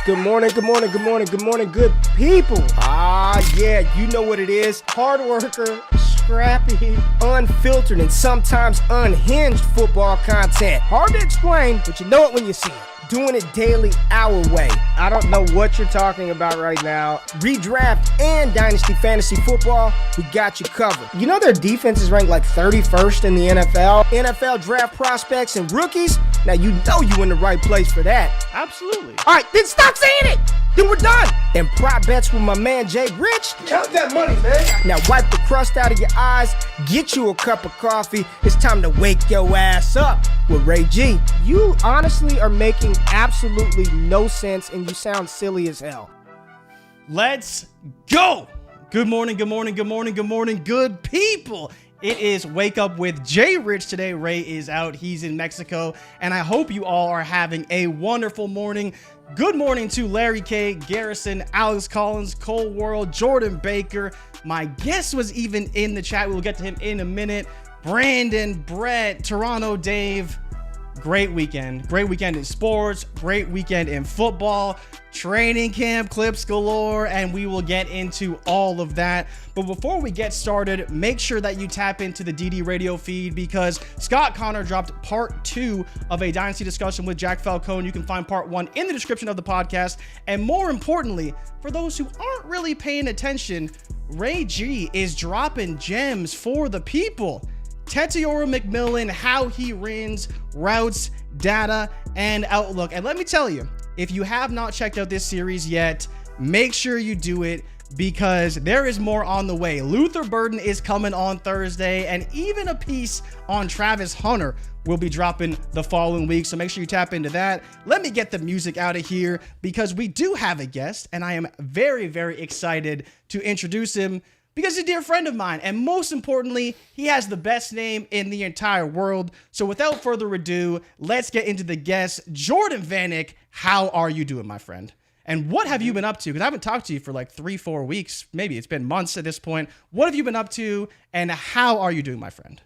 Good morning, good morning, good morning, good morning, good people. Yeah, you know what it is. Hard worker, scrappy, unfiltered, and sometimes unhinged football content. Hard to explain, but you know it when you see it. Doing it daily our way. I don't know what you're talking about right now. Redraft and Dynasty Fantasy Football, we got you covered. You know their defense is ranked like 31st in the NFL? NFL draft prospects and rookies? Now you know you in the right place for that. Absolutely. All right, then stop saying it. Then we're done. And prop bets with my man JRICH. Count that money, man. Now wipe the crust out of your eyes. Get you a cup of coffee. It's time to wake your ass up with Ray G. You honestly are making absolutely no sense and you sound silly as hell. Let's go. Good morning, good morning, good morning, good morning, good people. It is Wake Up with JRICH today. Ray is out. He's in Mexico. And I hope you all are having a wonderful morning. Good morning to Larry K, Garrison, Alex Collins, Cole World, Jordan Baker. My guest was even in the chat. We'll get to him in a minute. Brandon, Brett, Toronto, Dave. Great weekend. Great weekend in sports. Great weekend in football. Training camp clips galore, and we will get into all of that. But before we get started, make sure that you tap into the DD radio feed because Scott Connor dropped part 2 of a Dynasty discussion with Jack Falcone. You can find part 1 in the description of the podcast. And more importantly, for those who aren't really paying attention, Ray G is dropping gems for the people. Teteora McMillan, how he runs routes, data, and outlook. And let me tell you, if you have not checked out this series yet, make sure you do it because there is more on the way. Luther Burden is coming on Thursday, and even a piece on Travis Hunter will be dropping the following week. So make sure you tap into that. Let me get the music out of here because we do have a guest, and I am very, very excited to introduce him because he's a dear friend of mine. And most importantly, he has the best name in the entire world. So without further ado, let's get into the guest. Jordan Vanek, how are you doing, my friend? And what have you been up to? Because I haven't talked to you for like 3-4 weeks. Maybe it's been months at this point. What have you been up to? And how are you doing, my friend?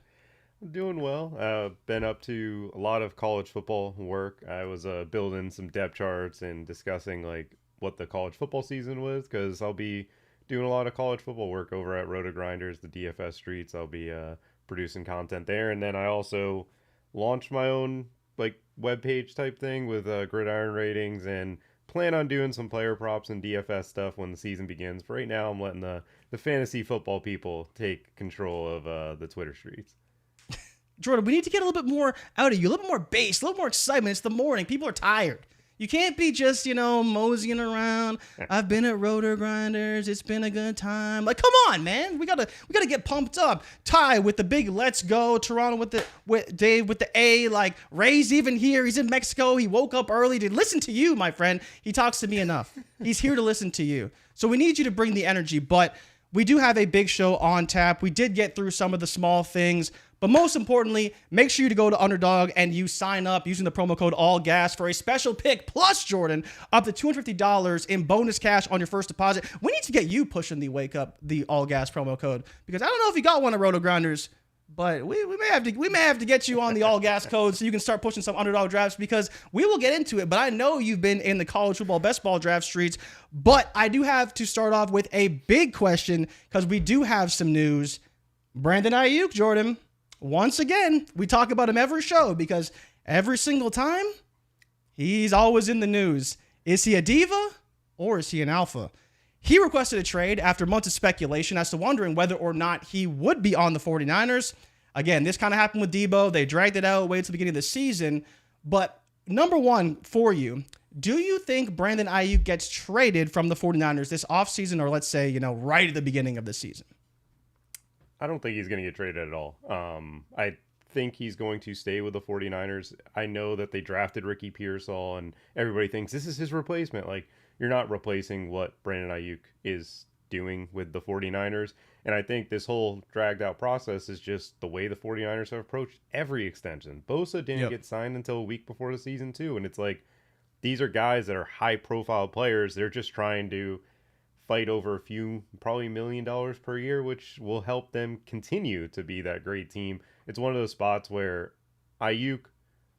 I'm doing well. Been up to a lot of college football work. I was building some depth charts and discussing like what the college football season was because I'll be doing a lot of college football work over at Roto Grinders, the DFS streets. I'll be producing content there. And then I also launched my own like webpage type thing with gridiron ratings and plan on doing some player props and DFS stuff when the season begins. For right now, I'm letting the fantasy football people take control of the Twitter streets. Jordan, we need to get a little bit more out of you, a little bit more bass, a little more excitement. It's the morning. People are tired. You can't be just, moseying around. I've been at Rotor Grinders. It's been a good time. Like, come on, man. We gotta get pumped up. Ty with the big let's go. Toronto with Dave with the A. Like, Ray's even here. He's in Mexico. He woke up early to listen to you, my friend. He talks to me enough. He's here to listen to you. So we need you to bring the energy. But we do have a big show on tap. We did get through some of the small things. But most importantly, make sure you go to Underdog and you sign up using the promo code ALLGAS for a special pick plus, Jordan, up to $250 in bonus cash on your first deposit. We need to get you pushing the AllGas promo code because I don't know if you got one of Roto Grinders, but we may have to get you on the AllGas code so you can start pushing some Underdog drafts because we will get into it. But I know you've been in the college football Bestball draft streets, but I do have to start off with a big question because we do have some news. Brandon Aiyuk, Jordan. Once again, we talk about him every show because every single time, he's always in the news. Is he a diva or is he an alpha? He requested a trade after months of speculation as to wondering whether or not he would be on the 49ers. Again, this kind of happened with Debo. They dragged it out way to the beginning of the season. But number one for you, do you think Brandon Aiyuk gets traded from the 49ers this offseason or let's say, right at the beginning of the season? I don't think he's going to get traded at all. I think he's going to stay with the 49ers. I know that they drafted Ricky Pearsall and everybody thinks this is his replacement. Like, you're not replacing what Brandon Aiyuk is doing with the 49ers. And I think this whole dragged out process is just the way the 49ers have approached every extension. Bosa didn't get signed until a week before the season too. And it's like, these are guys that are high profile players. They're just trying to fight over a few, probably $1 million per year, which will help them continue to be that great team. It's one of those spots where Aiyuk,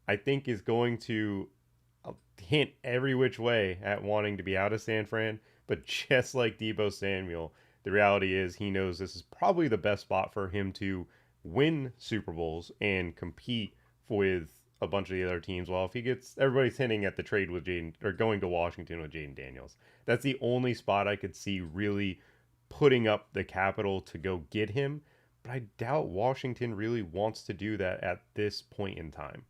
I think, is going to hint every which way at wanting to be out of San Fran, but just like Deebo Samuel, the reality is he knows this is probably the best spot for him to win Super Bowls and compete with a bunch of the other teams. Well, if he gets, everybody's hinting at the trade with Jayden, or going to Washington with Jayden Daniels. That's the only spot I could see really putting up the capital to go get him. But I doubt Washington really wants to do that at this point in time.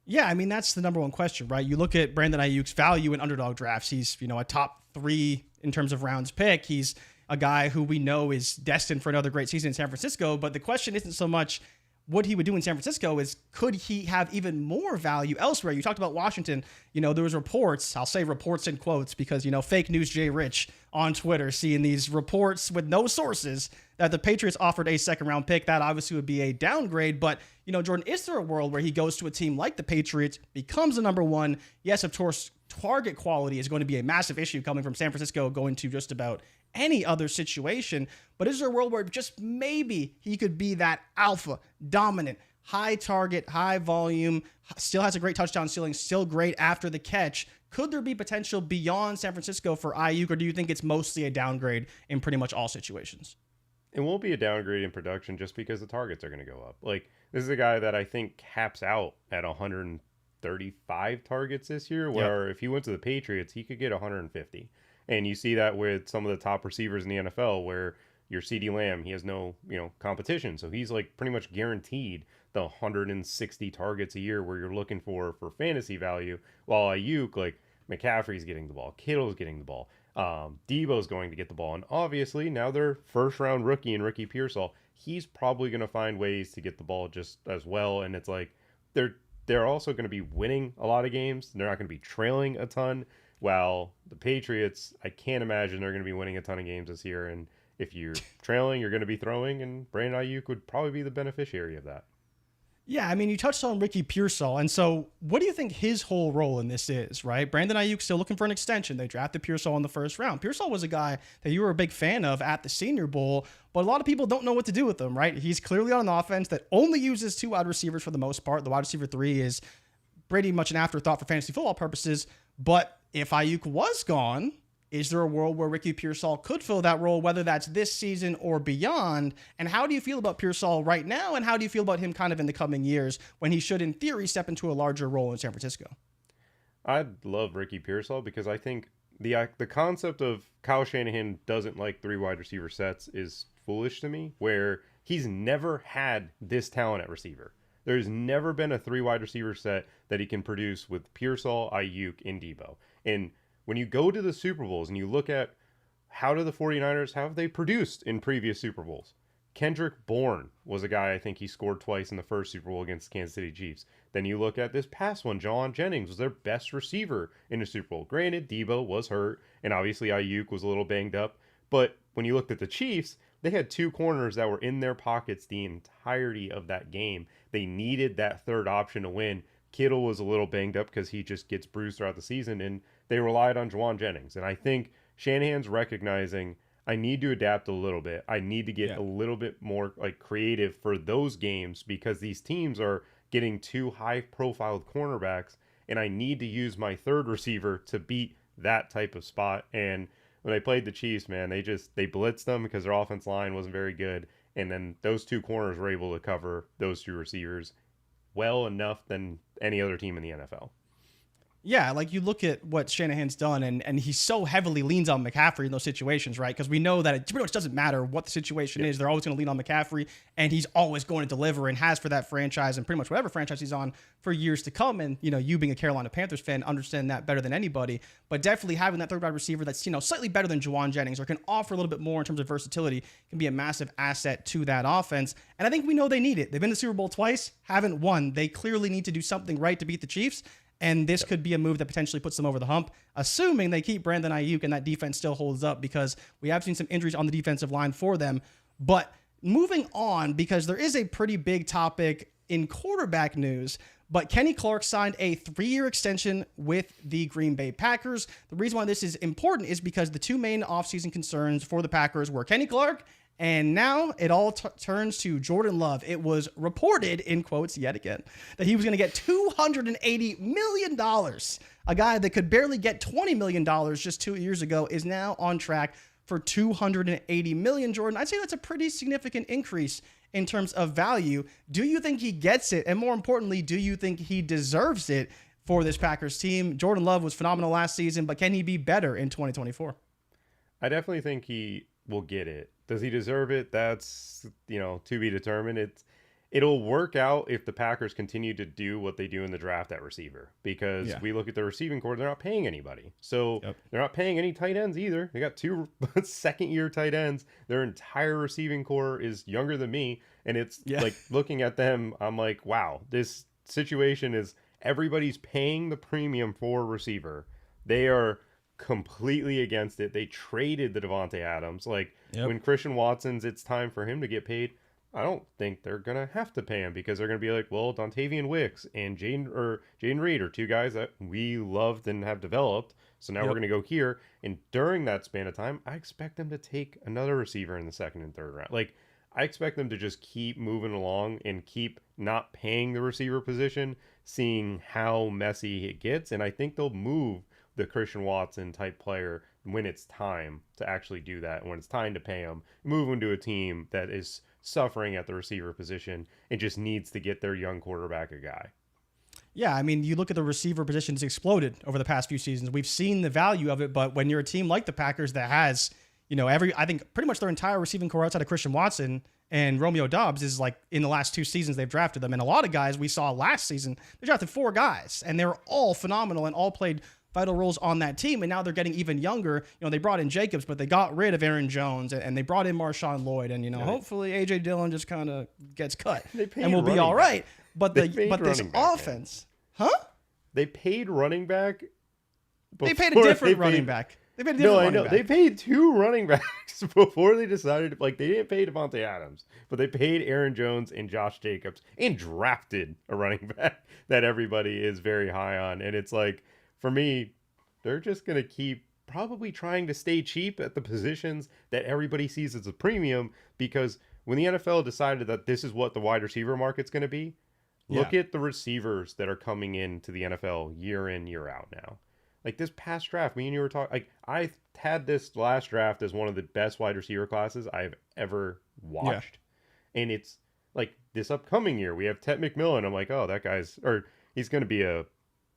Yeah, I mean, that's the number one question, right? You look at Brandon Aiyuk's value in underdog drafts. He's, a top 3 in terms of rounds pick. He's a guy who we know is destined for another great season in San Francisco. But the question isn't so much what he would do in San Francisco, is could he have even more value elsewhere? You talked about Washington. There was reports, I'll say reports in quotes because, fake news JRICH on Twitter, seeing these reports with no sources that the Patriots offered a second round pick. That obviously would be a downgrade. But, Jordan, is there a world where he goes to a team like the Patriots, becomes the number one? Yes, of course, target quality is going to be a massive issue coming from San Francisco going to just about any other situation. But is there a world where just maybe he could be that alpha, dominant, high target, high volume, still has a great touchdown ceiling, still great after the catch? Could there be potential beyond San Francisco for Aiyuk, or do you think it's mostly a downgrade in pretty much all situations? It won't be a downgrade in production just because the targets are going to go up. Like, this is a guy that I think caps out at 135 targets this year, where if he went to the Patriots, he could get 150. And you see that with some of the top receivers in the NFL, where your CeeDee Lamb, he has no, competition. So he's like pretty much guaranteed the 160 targets a year where you're looking for fantasy value. While Aiyuk, like McCaffrey's getting the ball, Kittle's getting the ball, Debo's going to get the ball. And obviously now their first round rookie and Ricky Pearsall, he's probably going to find ways to get the ball just as well. And it's like, they're also going to be winning a lot of games. They're not going to be trailing a ton. While the Patriots, I can't imagine they're going to be winning a ton of games this year. And if you're trailing, you're going to be throwing, and Brandon Aiyuk would probably be the beneficiary of that. Yeah, I mean, you touched on Ricky Pearsall, and so what do you think his whole role in this is, right? Brandon Aiyuk still looking for an extension. They drafted Pearsall in the first round. Pearsall was a guy that you were a big fan of at the Senior Bowl, but a lot of people don't know what to do with him, right? He's clearly on an offense that only uses 2 wide receivers for the most part. The wide receiver 3 is pretty much an afterthought for fantasy football purposes, but if Aiyuk was gone, is there a world where Ricky Pearsall could fill that role, whether that's this season or beyond? And how do you feel about Pearsall right now? And how do you feel about him kind of in the coming years when he should, in theory, step into a larger role in San Francisco? I love Ricky Pearsall because I think the concept of Kyle Shanahan doesn't like 3 wide receiver sets is foolish to me, where he's never had this talent at receiver. There's never been a 3 wide receiver set that he can produce with Pearsall, Aiyuk, and Debo. And when you go to the Super Bowls and you look at how do the 49ers, how have they produced in previous Super Bowls? Kendrick Bourne was a guy, I think he scored twice in the first Super Bowl against the Kansas City Chiefs. Then you look at this past one, Jawan Jennings was their best receiver in the Super Bowl. Granted, Debo was hurt, and obviously Aiyuk was a little banged up. But when you looked at the Chiefs, they had 2 corners that were in their pockets the entirety of that game. They needed that third option to win. Kittle was a little banged up because he just gets bruised throughout the season, and they relied on Jawan Jennings. And I think Shanahan's recognizing I need to adapt a little bit. I need to get a little bit more creative for those games because these teams are getting 2 high-profile cornerbacks, and I need to use my third receiver to beat that type of spot. And when they played the Chiefs, man, they blitzed them because their offense line wasn't very good, and then those 2 corners were able to cover those 2 receivers well enough than any other team in the NFL. Yeah, like you look at what Shanahan's done, and he so heavily leans on McCaffrey in those situations, right? Because we know that it pretty much doesn't matter what the situation is. They're always going to lean on McCaffrey, and he's always going to deliver and has for that franchise and pretty much whatever franchise he's on for years to come. And, you being a Carolina Panthers fan, understand that better than anybody. But definitely having that third wide receiver that's, slightly better than Jawan Jennings or can offer a little bit more in terms of versatility can be a massive asset to that offense. And I think we know they need it. They've been to the Super Bowl twice, haven't won. They clearly need to do something right to beat the Chiefs. And this could be a move that potentially puts them over the hump, assuming they keep Brandon Aiyuk and that defense still holds up, because we have seen some injuries on the defensive line for them. But moving on, because there is a pretty big topic in quarterback news, but Kenny Clark signed a 3-year extension with the Green Bay Packers. The reason why this is important is because the 2 main offseason concerns for the Packers were Kenny Clark And now it all turns to Jordan Love. It was reported, in quotes yet again, that he was going to get $280 million. A guy that could barely get $20 million just 2 years ago is now on track for $280 million, Jordan. I'd say that's a pretty significant increase in terms of value. Do you think he gets it? And more importantly, do you think he deserves it for this Packers team? Jordan Love was phenomenal last season, but can he be better in 2024? I definitely think he will get it. Does he deserve it? That's, to be determined. It'll work out if the Packers continue to do what they do in the draft at receiver, because we look at the receiving core, they're not paying anybody. So they're not paying any tight ends either. They got 2 second-year tight ends. Their entire receiving core is younger than me. And it's like looking at them, I'm like, wow, this situation is everybody's paying the premium for receiver. They are completely against it. They traded the Davante Adams. When Christian Watson's, it's time for him to get paid. I don't think they're going to have to pay him, because they're going to be like, well, Dontavian Wicks and Jayden Reed are 2 guys that we loved and have developed. So now we're going to go here. And during that span of time, I expect them to take another receiver in the 2nd and 3rd round. I expect them to just keep moving along and keep not paying the receiver position, seeing how messy it gets. And I think they'll move the Christian Watson type player when it's time to actually do that. When it's time to pay him, move him to a team that is suffering at the receiver position and just needs to get their young quarterback a guy. Yeah, I mean, you look at the receiver position, it's exploded over the past few seasons. We've seen the value of it, but when you're a team like the Packers that has, I think pretty much their entire receiving core outside of Christian Watson and Romeo Doubs is in the last 2 seasons they've drafted them. And a lot of guys we saw last season, they drafted 4 guys, and they're all phenomenal and all played vital roles on that team. And now they're getting even younger. They brought in Jacobs, but they got rid of Aaron Jones, and they brought in Marshawn Lloyd. And, hopefully A.J. Dillon just kind of gets cut and we'll be all right. But this offense, They paid running back. They paid a different running back. They paid a different running back. They paid 2 running backs before they decided, they didn't pay Devontae Adams, but they paid Aaron Jones and Josh Jacobs and drafted a running back that everybody is very high on. And it's for me, they're just going to keep probably trying to stay cheap at the positions that everybody sees as a premium, because when the NFL decided that this is what the wide receiver market's going to be, look at the receivers that are coming into the NFL year in, year out now. This past draft, me and you were talking, I had this last draft as one of the best wide receiver classes I've ever watched. And it's this upcoming year, we have Ted McMillan. I'm like, oh, that he's going to be a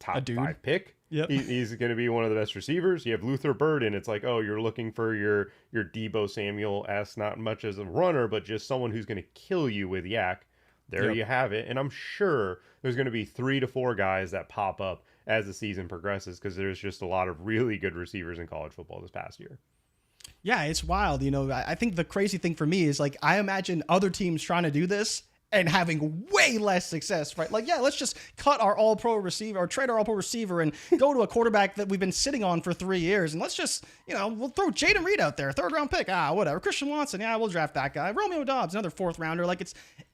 top 5 pick. Yep. He's going to be one of the best receivers. You have Luther Burden. It's oh, you're looking for your Debo Samuel-esque, not much as a runner, but just someone who's going to kill you with yak. There you have it. And I'm sure there's going to be 3 to 4 guys that pop up as the season progresses, because there's just a lot of really good receivers in college football this past year. Yeah, it's wild. I think the crazy thing for me is I imagine other teams trying to do this and having way less success, right? Let's just cut our all-pro receiver or trade our all-pro receiver and go to a quarterback that we've been sitting on for 3 years. And let's just, we'll throw Jayden Reed out there, 3rd round pick. Whatever. Christian Watson. Yeah, we'll draft that guy. Romeo Doubs, another 4th rounder.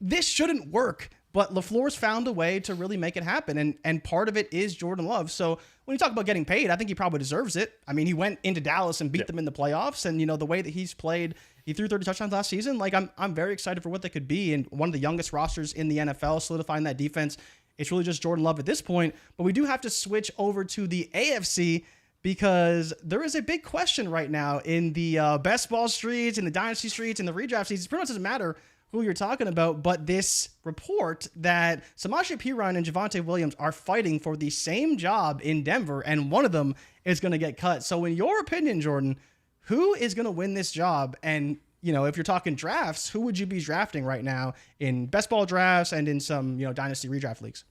This shouldn't work, but LaFleur's found a way to really make it happen. And part of it is Jordan Love. So when you talk about getting paid, I think he probably deserves it. I mean, he went into Dallas and beat them in the playoffs. And, the way that he's played, he threw 30 touchdowns last season. I'm very excited for what they could be. And one of the youngest rosters in the NFL, solidifying that defense. It's really just Jordan Love at this point. But we do have to switch over to the AFC, because there is a big question right now in the best ball streets, in the dynasty streets, in the redraft streets. It pretty much doesn't matter who you're talking about, but this report that Samajae Perine and Javonte Williams are fighting for the same job in Denver, and one of them is going to get cut. So in your opinion, Jordan, who is going to win this job? And, if you're talking drafts, who would you be drafting right now in best ball drafts and in some, dynasty redraft leagues?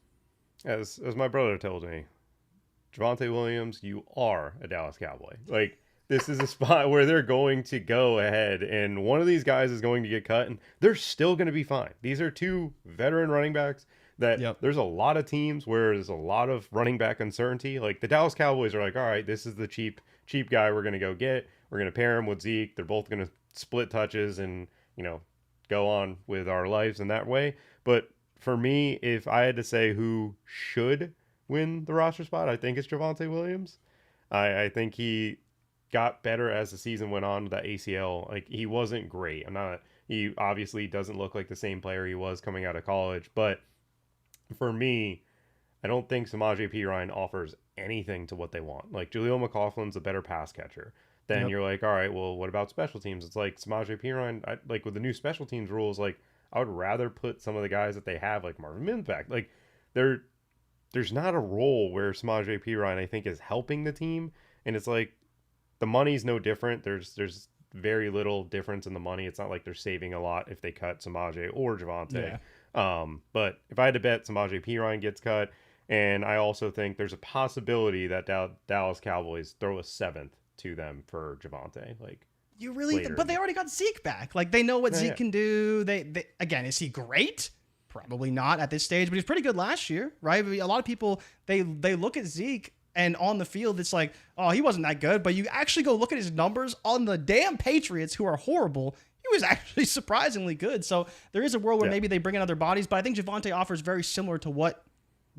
As my brother tells me, Javonte Williams, you are a Dallas Cowboy. This is a spot where they're going to go ahead, and one of these guys is going to get cut, and they're still going to be fine. These are 2 veteran running backs that there's a lot of teams where there's a lot of running back uncertainty. The Dallas Cowboys are all right, this is the cheap guy we're going to go get. We're going to pair him with Zeke. They're both going to split touches and, go on with our lives in that way. But for me, if I had to say who should win the roster spot, I think it's Javonte Williams. I think he got better as the season went on with that ACL. Like, he wasn't great. He obviously doesn't look like the same player he was coming out of college. But for me, I don't think Samajae Perine offers anything to what they want. Like, Jaleel McLaughlin's a better pass catcher. Then you're like, all right, well, what about special teams? It's like Samajae Perine, like with the new special teams rules, like I would rather put some of the guys that they have, like Marvin Mims back. Like, there's not a role where Samajae Perine, I think, is helping the team. And it's like, the money's no different. There's very little difference in the money. It's not like they're saving a lot if they cut Samajae or Javonte. Yeah. But if I had to bet, Samajae Perine gets cut. And I also think there's a possibility that Dallas Cowboys throw a 7th to them for Javonte. Like, you really, but they already got Zeke back. Like, they know what Zeke can do. They again, is he great? Probably not at this stage, but he's pretty good last year, right? A lot of people, they look at Zeke and on the field, it's like, oh, he wasn't that good. But you actually go look at his numbers on the damn Patriots, who are horrible. He was actually surprisingly good. So there is a world where maybe they bring in other bodies, but I think Javonte offers very similar to what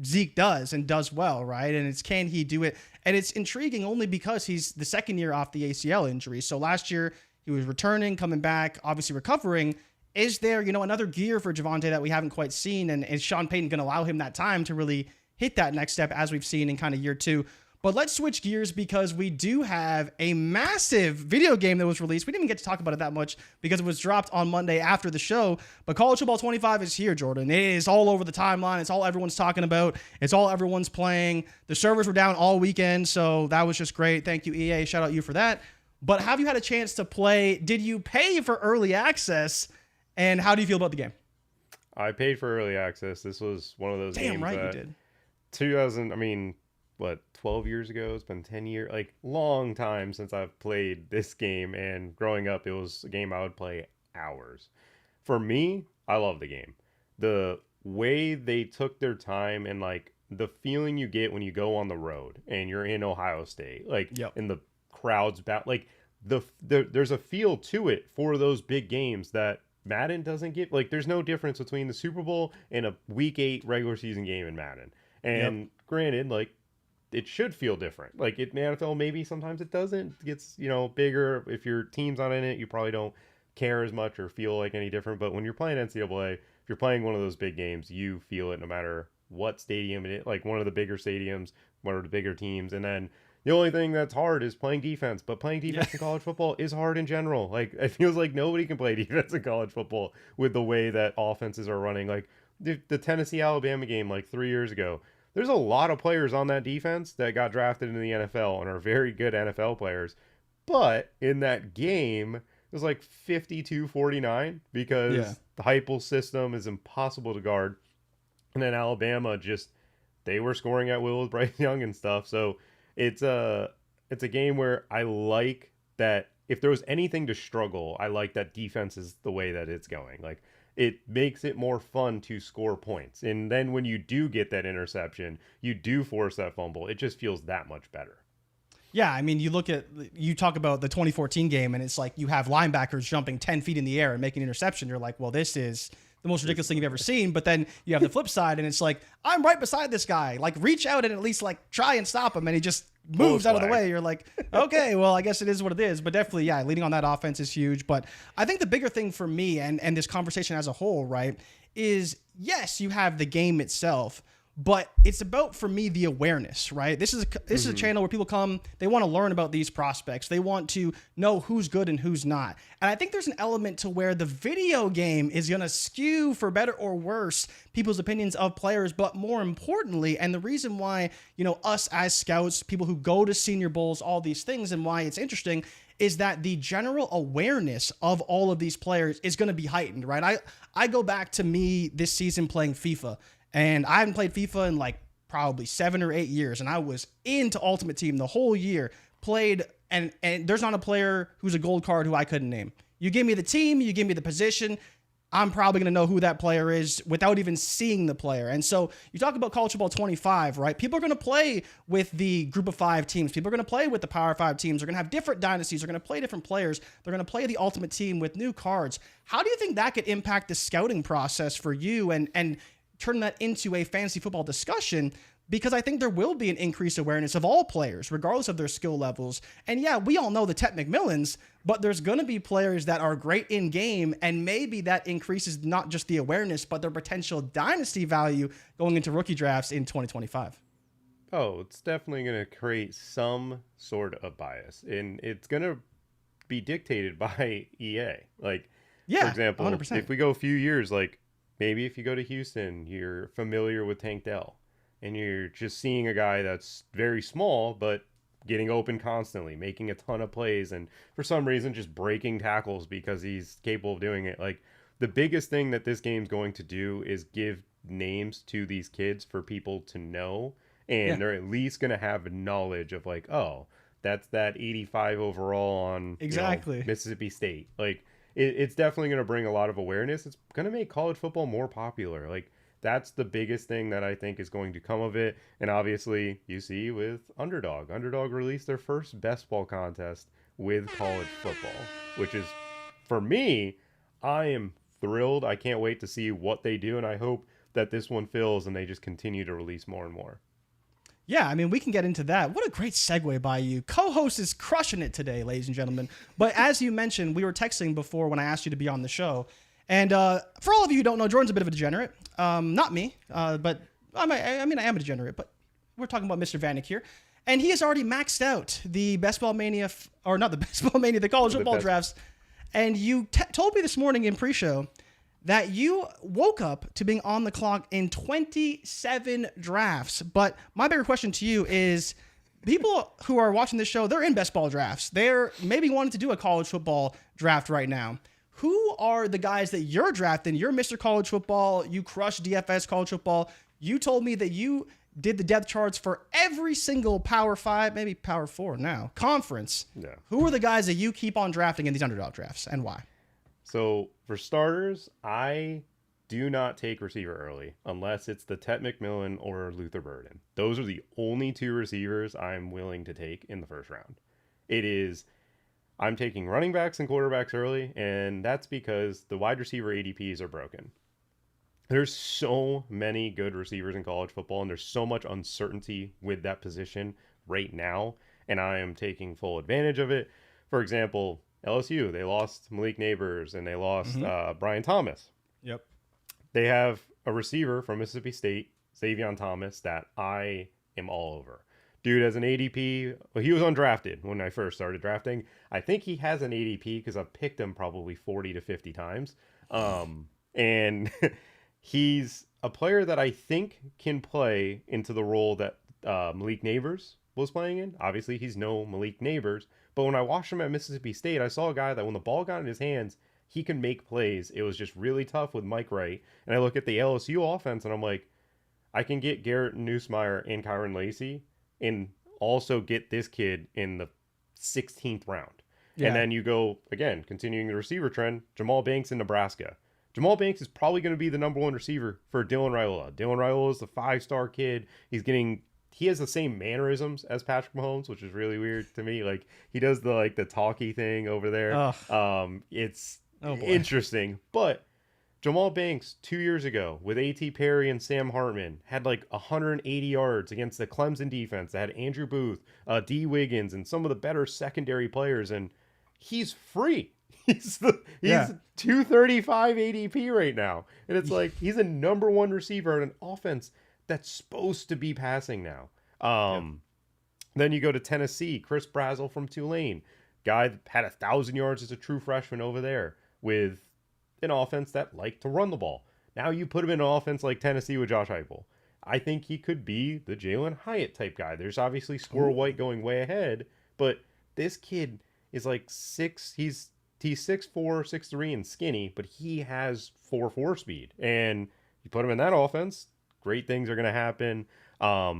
Zeke does and does well, right? And it's, can he do it? And it's intriguing only because he's the second year off the ACL injury. So last year he was returning, coming back, obviously recovering. Is there, another gear for Javonte that we haven't quite seen? And is Sean Payton going to allow him that time to really hit that next step as we've seen in kind of year 2? But let's switch gears because we do have a massive video game that was released. We didn't even get to talk about it that much because it was dropped on Monday after the show. But College Football 25 is here, Jordan. It is all over the timeline. It's all everyone's talking about. It's all everyone's playing. The servers were down all weekend, so that was just great. Thank you, EA. Shout out you for that. But have you had a chance to play? Did you pay for early access? And how do you feel about the game? I paid for early access. This was one of those games. Damn right you did. 12 years ago? It's been 10 years. Like, long time since I've played this game. And growing up, it was a game I would play hours. For me, I love the game. The way they took their time and, like, the feeling you get when you go on the road and you're in Ohio State, like, in the crowds back, like, there's a feel to it for those big games that Madden doesn't get. Like, there's no difference between the Super Bowl and a Week 8 regular season game in Madden. And granted, like, it should feel different. Like, in the NFL, maybe sometimes it doesn't. It gets, bigger. If your team's not in it, you probably don't care as much or feel like any different. But when you're playing NCAA, if you're playing one of those big games, you feel it no matter what stadium it is. Like, one of the bigger stadiums, one of the bigger teams. And then the only thing that's hard is playing defense. But playing defense in college football is hard in general. Like, it feels like nobody can play defense in college football with the way that offenses are running. Like, the Tennessee-Alabama game, like, 3 years ago. There's a lot of players on that defense that got drafted into the NFL and are very good NFL players. But in that game, it was like 52-49 because the Heupel system is impossible to guard. And then Alabama they were scoring at will with Bryce Young and stuff. So it's a game where I like that if there was anything to struggle, I like that defense is the way that it's going. Like, it makes it more fun to score points. And then when you do get that interception, you do force that fumble, it just feels that much better. Yeah, I mean, you talk about the 2014 game, and it's like you have linebackers jumping 10 feet in the air and making an interception. You're like, well, this is the most ridiculous thing you've ever seen. But then you have the flip side, and it's like, I'm right beside this guy. Like, reach out and at least, like, try and stop him, and he just moves out of the way. You're like, okay, well, I guess it is what it is. But definitely, leading on that offense is huge. But I think the bigger thing for me and this conversation as a whole, right, is yes, you have the game itself, but it's about, for me, the awareness, right? This is a channel where people come, they want to learn about these prospects. They want to know who's good and who's not. And I think there's an element to where the video game is going to skew, for better or worse, people's opinions of players. But more importantly, and the reason why, us as scouts, people who go to Senior Bowls, all these things, and why it's interesting is that the general awareness of all of these players is going to be heightened, right? I go back to me this season playing FIFA. And I haven't played FIFA in like probably 7 or 8 years. And I was into Ultimate Team the whole year. Played, and there's not a player who's a gold card who I couldn't name. You give me the team, you give me the position, I'm probably going to know who that player is without even seeing the player. And so you talk about College Football 25, right? People are going to play with the group of 5 teams. People are going to play with the Power 5 teams. They're going to have different dynasties. They're going to play different players. They're going to play the Ultimate Team with new cards. How do you think that could impact the scouting process for you and turn that into a fantasy football discussion because I think there will be an increased awareness of all players, regardless of their skill levels. And yeah, we all know the Tet McMillans, but there's going to be players that are great in game, and maybe that increases not just the awareness, but their potential dynasty value going into rookie drafts in 2025. Oh, it's definitely going to create some sort of bias, and it's going to be dictated by EA. Like, yeah, for example, 100%. if we go a few years, like maybe if you go to Houston, you're familiar with Tank Dell, and you're just seeing a guy that's very small, but getting open constantly, making a ton of plays, and for some reason just breaking tackles because he's capable of doing it. Like, the biggest thing that this game's going to do is give names to these kids for people to know, and they're at least going to have knowledge of like, oh, that's that 85 overall on exactly Mississippi State. Like, it's definitely going to bring a lot of awareness. It's going to make college football more popular. Like, that's the biggest thing that I think is going to come of it. And obviously, you see with Underdog. Underdog released their first Bestball contest with college football, which is, for me, I am thrilled. I can't wait to see what they do, and I hope that this one fills and they just continue to release more and more. Yeah, I mean, we can get into that. What a great segue by you. Co-host is crushing it today, ladies and gentlemen. But as you mentioned, we were texting before when I asked you to be on the show. And for all of you who don't know, Jordan's a bit of a degenerate. Not me, but I am a degenerate. But we're talking about Mr. Vanek here. And he has already maxed out the Bestball Mania, or not the Bestball Mania, the college football drafts. And you told me this morning in pre-show that you woke up to being on the clock in 27 drafts. But my bigger question to you is, people who are watching this show, they're in best ball drafts. They're maybe wanting to do a college football draft right now. Who are the guys that you're drafting? You're Mr. College Football. You crush DFS college football. You told me that you did the depth charts for every single Power 5, maybe Power 4 now, conference. Yeah. Who are the guys that you keep on drafting in these underdog drafts, and why? So for starters, I do not take receiver early unless it's the Tet McMillan or Luther Burden. Those are the only two receivers I'm willing to take in the first round. I'm taking running backs and quarterbacks early, and that's because the wide receiver ADPs are broken. There's so many good receivers in college football, and there's so much uncertainty with that position right now, and I am taking full advantage of it. For example, LSU, they lost Malik Nabers, and they lost Brian Thomas. Yep. They have a receiver from Mississippi State, Xavier Thomas, that I am all over. Dude has an ADP. Well, he was undrafted when I first started drafting. I think he has an ADP because I've picked him probably 40 to 50 times. And he's a player that I think can play into the role that Malik Nabers was playing in. Obviously, he's no Malik Nabers. But when I watched him at Mississippi State, I saw a guy that when the ball got in his hands, he can make plays. It was just really tough with Mike Wright. And I look at the LSU offense, and I'm like, I can get Garrett Nussmeier and Kyron Lacey and also get this kid in the 16th round. Yeah. And then you go, again, continuing the receiver trend, Jamal Banks in Nebraska. Jamal Banks is probably going to be the number one receiver for Dylan Raiola. Dylan Raiola is the 5-star kid. He has the same mannerisms as Patrick Mahomes, which is really weird to me. Like, he does the talkie thing over there. It's interesting. But Jamal Banks 2 years ago with A.T. Perry and Sam Hartman had 180 yards against the Clemson defense that had Andrew Booth, D. Wiggins, and some of the better secondary players, and he's free. He's 235 ADP right now, and it's like he's a number one receiver in an offense that's supposed to be passing now. Then you go to Tennessee, Chris Brazzell from Tulane, guy that had 1,000 yards as a true freshman over there with an offense that liked to run the ball. Now you put him in an offense like Tennessee with Josh Heupel. I think he could be the Jalen Hyatt type guy. There's obviously Squirrel White going way ahead, but this kid is he's 6'4", 6'3", and skinny, but he has 4.4 speed. And you put him in that offense, great things are going to happen.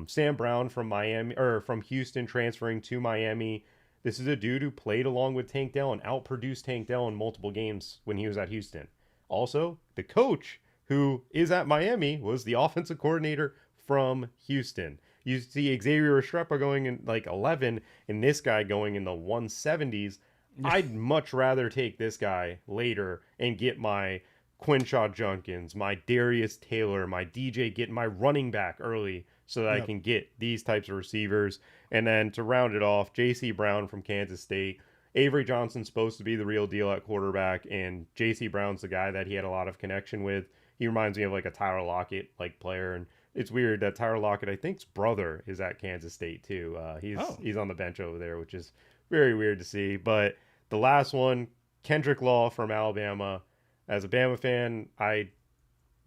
Sam Brown from Houston transferring to Miami. This is a dude who played along with Tank Dell and outproduced Tank Dell in multiple games when he was at Houston. Also, the coach who is at Miami was the offensive coordinator from Houston. You see Xavier Restrepo going in 11 and this guy going in the 170s. I'd much rather take this guy later and get my Quinshaw Junkins, my Darius Taylor, my DJ, getting my running back early so that I can get these types of receivers. And then to round it off, J.C. Brown from Kansas State. Avery Johnson's supposed to be the real deal at quarterback, and J.C. Brown's the guy that he had a lot of connection with. He reminds me of like a Tyler Lockett like player, and it's weird that Tyler Lockett, I think's brother, is at Kansas State too. He's on the bench over there, which is very weird to see. But the last one, Kendrick Law from Alabama. As a Bama fan, I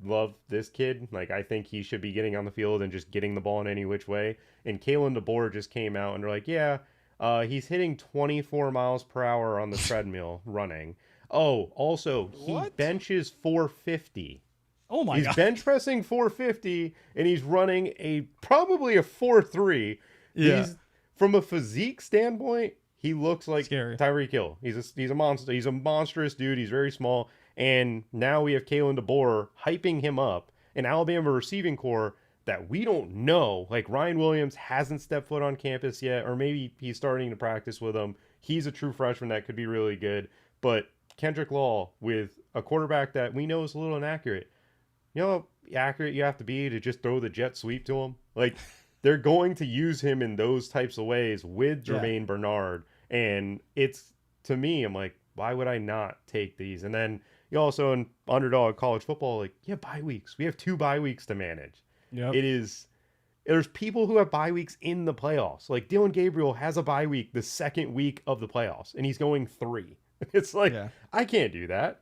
love this kid. Like, I think he should be getting on the field and just getting the ball in any which way. And Kalen DeBoer just came out and they're like, yeah, he's hitting 24 miles per hour on the treadmill running. Oh, also, he benches 450. Oh my God. He's bench pressing 450 and he's running probably a 4.3. Yeah. From a physique standpoint, he looks like Scary. Tyreek Hill. He's a monster. He's a monstrous dude. He's very small. And now we have Kalen DeBoer hyping him up, an Alabama receiving core that we don't know. Like, Ryan Williams hasn't stepped foot on campus yet, or maybe he's starting to practice with him. He's a true freshman that could be really good. But Kendrick Law with a quarterback that we know is a little inaccurate. You know how accurate you have to be to just throw the jet sweep to him? Like, they're going to use him in those types of ways with Jermaine Bernard. And it's, to me, I'm like, why would I not take these? And then you also in Underdog college football, like, you have bye weeks. We have 2 bye weeks to manage. Yep. There's people who have bye weeks in the playoffs. Like, Dylan Gabriel has a bye week the second week of the playoffs, and he's going 3. It's like, I can't do that.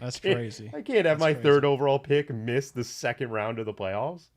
That's crazy. I can't have my third overall pick miss the second round of the playoffs.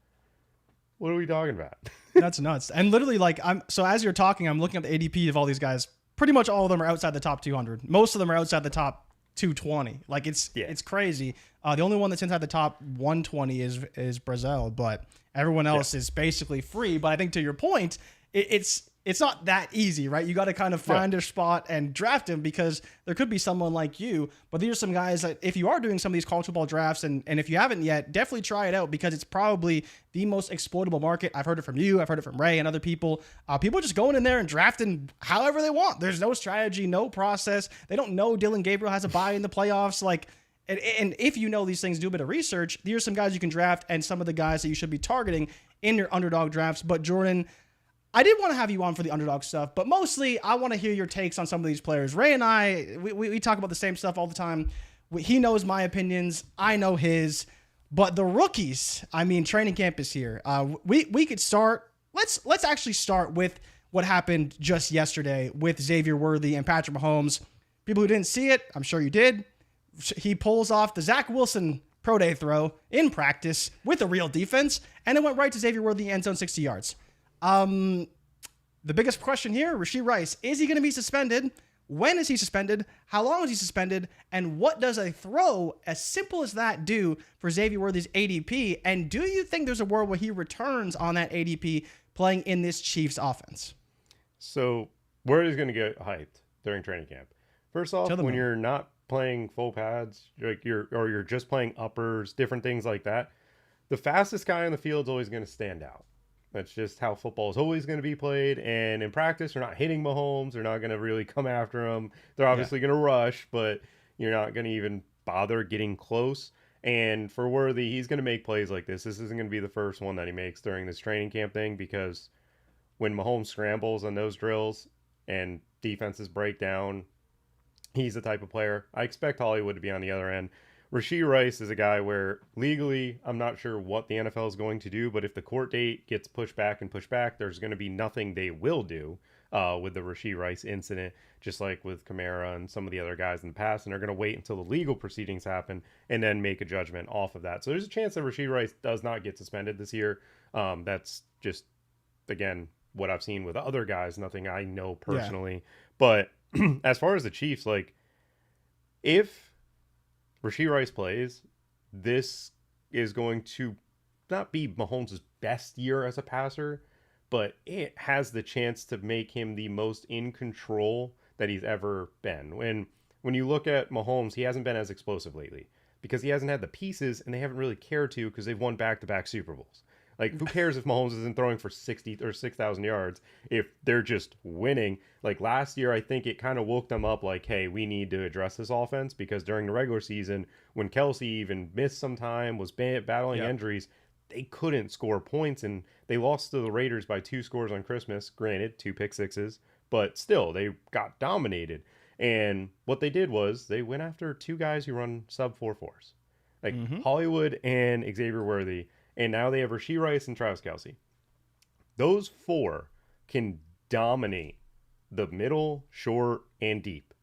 What are we talking about? That's nuts. And literally, like, as you're talking, I'm looking at the ADP of all these guys. Pretty much all of them are outside the top 200. Most of them are outside the top 220. Like, it's crazy. The only one that's inside the top 120 is Brazil, but everyone else is basically free. But I think, to your point, it's not that easy, right? You got to kind of find a spot and draft him, because there could be someone like you. But these are some guys that, if you are doing some of these college football drafts, and if you haven't yet, definitely try it out, because it's probably the most exploitable market. I've heard it from you. I've heard it from Ray and other people. People just going in there and drafting however they want. There's no strategy, no process. They don't know Dylan Gabriel has a bye in the playoffs. Like, and if you know these things, do a bit of research. These are some guys you can draft, and some of the guys that you should be targeting in your Underdog drafts. But Jordan, I did want to have you on for the Underdog stuff, but mostly I want to hear your takes on some of these players. Ray and I, we talk about the same stuff all the time. He knows my opinions. I know his. But the rookies, I mean, training camp is here. We could start. Let's actually start with what happened just yesterday with Xavier Worthy and Patrick Mahomes. People who didn't see it, I'm sure you did. He pulls off the Zach Wilson pro day throw in practice with a real defense, and it went right to Xavier Worthy, end zone, 60 yards. The biggest question here, Rashee Rice, is he going to be suspended? When is he suspended? How long is he suspended? And what does a throw as simple as that do for Xavier Worthy's ADP? And do you think there's a world where he returns on that ADP playing in this Chiefs offense? So where is going to get hyped during training camp? First off, when you're not playing full pads, you're just playing uppers, different things like that, the fastest guy on the field is always going to stand out. That's just how football is always going to be played. And in practice, they're not hitting Mahomes. They're not going to really come after him. They're obviously going to rush, but you're not going to even bother getting close. And for Worthy, he's going to make plays like this. This isn't going to be the first one that he makes during this training camp thing, because when Mahomes scrambles on those drills and defenses break down, he's the type of player. I expect Hollywood to be on the other end. Rashee Rice is a guy where legally, I'm not sure what the NFL is going to do, but if the court date gets pushed back, there's going to be nothing they will do with the Rashee Rice incident, just like with Kamara and some of the other guys in the past, and they're going to wait until the legal proceedings happen and then make a judgment off of that. So there's a chance that Rashee Rice does not get suspended this year. That's just, again, what I've seen with other guys, nothing I know personally. But as far as the Chiefs, like, if Rashee Rice plays, this is going to not be Mahomes' best year as a passer, but it has the chance to make him the most in control that he's ever been. When you look at Mahomes, he hasn't been as explosive lately because he hasn't had the pieces, and they haven't really cared to, because they've won back-to-back Super Bowls. Like, who cares if Mahomes isn't throwing for 60 or 6,000 yards if they're just winning? Like, last year, I think it kind of woke them up like, hey, we need to address this offense, because during the regular season, when Kelsey even missed some time, was battling injuries, they couldn't score points, and they lost to the Raiders by 2 scores on Christmas. Granted, 2 pick sixes, but still, they got dominated. And what they did was they went after 2 guys who run sub 4.4s, like Hollywood and Xavier Worthy, and now they have Rashee Rice and Travis Kelce. Those 4 can dominate the middle, short, and deep.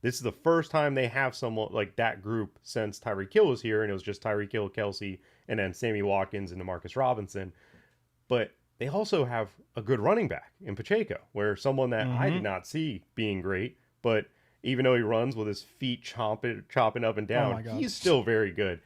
This is the first time they have someone like that group since Tyreek Hill was here, and it was just Tyreek Hill, Kelce, and then Sammy Watkins and Demarcus Robinson. But they also have a good running back in Pacheco, where someone that I did not see being great, but even though he runs with his feet chopping up and down, he's still very good.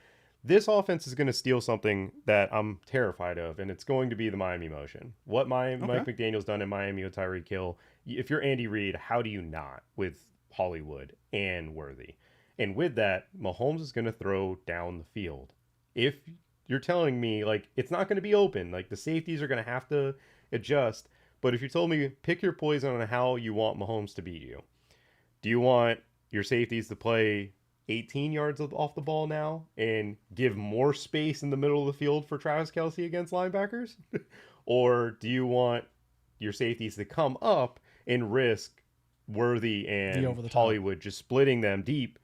This offense is going to steal something that I'm terrified of, and it's going to be the Miami motion. What Mike McDaniel's done in Miami with Tyreek Hill, if you're Andy Reid, how do you not with Hollywood and Worthy? And with that, Mahomes is going to throw down the field. If you're telling me, like, it's not going to be open, like, the safeties are going to have to adjust, but if you told me, pick your poison on how you want Mahomes to beat you. Do you want your safeties to play 18 yards off the ball now and give more space in the middle of the field for Travis Kelce against linebackers? Or do you want your safeties to come up and risk Worthy and Hollywood just splitting them deep?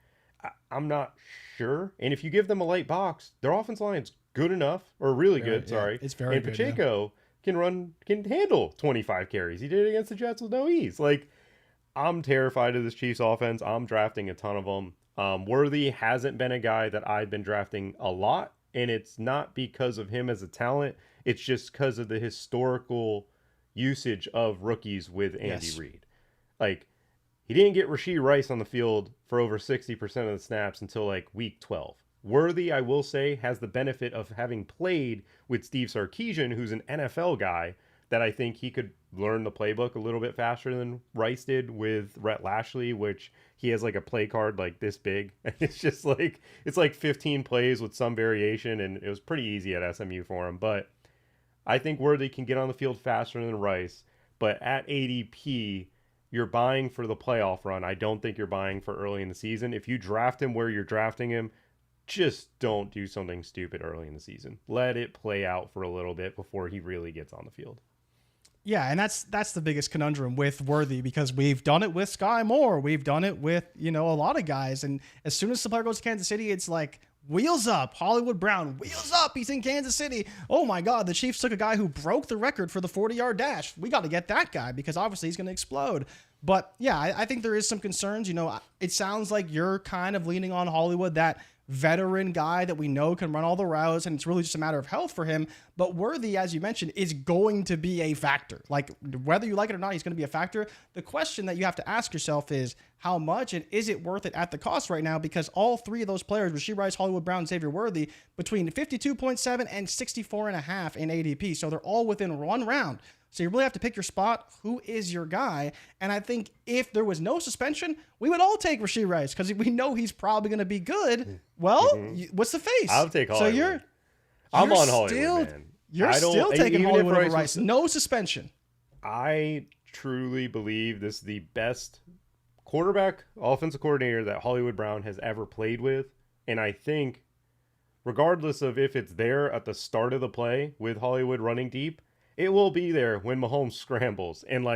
I'm not sure. And if you give them a light box, their offensive line's good enough, or really good, sorry. It's very good. And Pacheco can handle 25 carries. He did it against the Jets with no ease. Like, I'm terrified of this Chiefs offense. I'm drafting a ton of them. Worthy hasn't been a guy that I've been drafting a lot, and it's not because of him as a talent. It's just because of the historical usage of rookies with Andy Reid. Like, he didn't get Rashee Rice on the field for over 60% of the snaps until like week 12. Worthy, I will say, has the benefit of having played with Steve Sarkisian, who's an NFL guy, that I think he could learn the playbook a little bit faster than Rice did with Rhett Lashley, which he has like a play card like this big. It's just like, it's like 15 plays with some variation, and it was pretty easy at SMU for him. But I think Worthy can get on the field faster than Rice, but at ADP, you're buying for the playoff run. I don't think you're buying for early in the season. If you draft him where you're drafting him, just don't do something stupid early in the season. Let it play out for a little bit before he really gets on the field. Yeah, and that's the biggest conundrum with Worthy, because we've done it with Sky Moore. We've done it with, a lot of guys. And as soon as the player goes to Kansas City, it's like, wheels up, Hollywood Brown, wheels up, he's in Kansas City. Oh my God, the Chiefs took a guy who broke the record for the 40-yard dash. We got to get that guy because obviously he's going to explode. But yeah, I think there is some concerns. It sounds like you're kind of leaning on Hollywood, that veteran guy that we know can run all the routes, and it's really just a matter of health for him. But Worthy, as you mentioned, is going to be a factor. Like, whether you like it or not, he's going to be a factor. The question that you have to ask yourself is, how much, and is it worth it at the cost right now? Because all 3 of those players, Rashee Rice, Hollywood Brown, Xavier Worthy, between 52.7 and 64.5 in ADP. So they're all within 1 round. So you really have to pick your spot. Who is your guy? And I think if there was no suspension, we would all take Rashee Rice because we know he's probably going to be good. Well, what's the face? I'll take Hollywood. So I'm on Hollywood, man. You're still taking Hollywood over Rice. No suspension. I truly believe this is the best quarterback, offensive coordinator that Hollywood Brown has ever played with. And I think, regardless of if it's there at the start of the play with Hollywood running deep, it will be there when Mahomes scrambles. And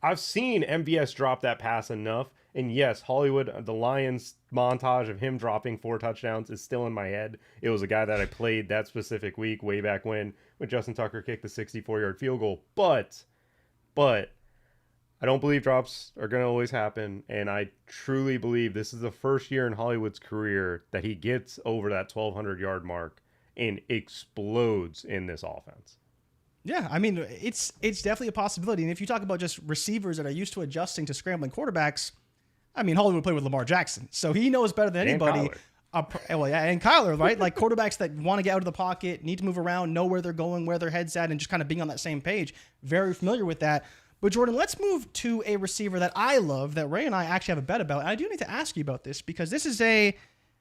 I've seen MVS drop that pass enough. And yes, Hollywood, the Lions montage of him dropping 4 touchdowns is still in my head. It was a guy that I played that specific week way back when Justin Tucker kicked the 64-yard field goal. But I don't believe drops are going to always happen. And I truly believe this is the first year in Hollywood's career that he gets over that 1,200-yard mark and explodes in this offense. Yeah, I mean, it's definitely a possibility. And if you talk about just receivers that are used to adjusting to scrambling quarterbacks, I mean, Hollywood played with Lamar Jackson, so he knows better than anybody. And Kyler, right? Like, quarterbacks that want to get out of the pocket, need to move around, know where they're going, where their head's at, and just kind of being on that same page. Very familiar with that. But Jordan, let's move to a receiver that I love, that Ray and I actually have a bet about. And I do need to ask you about this because this is a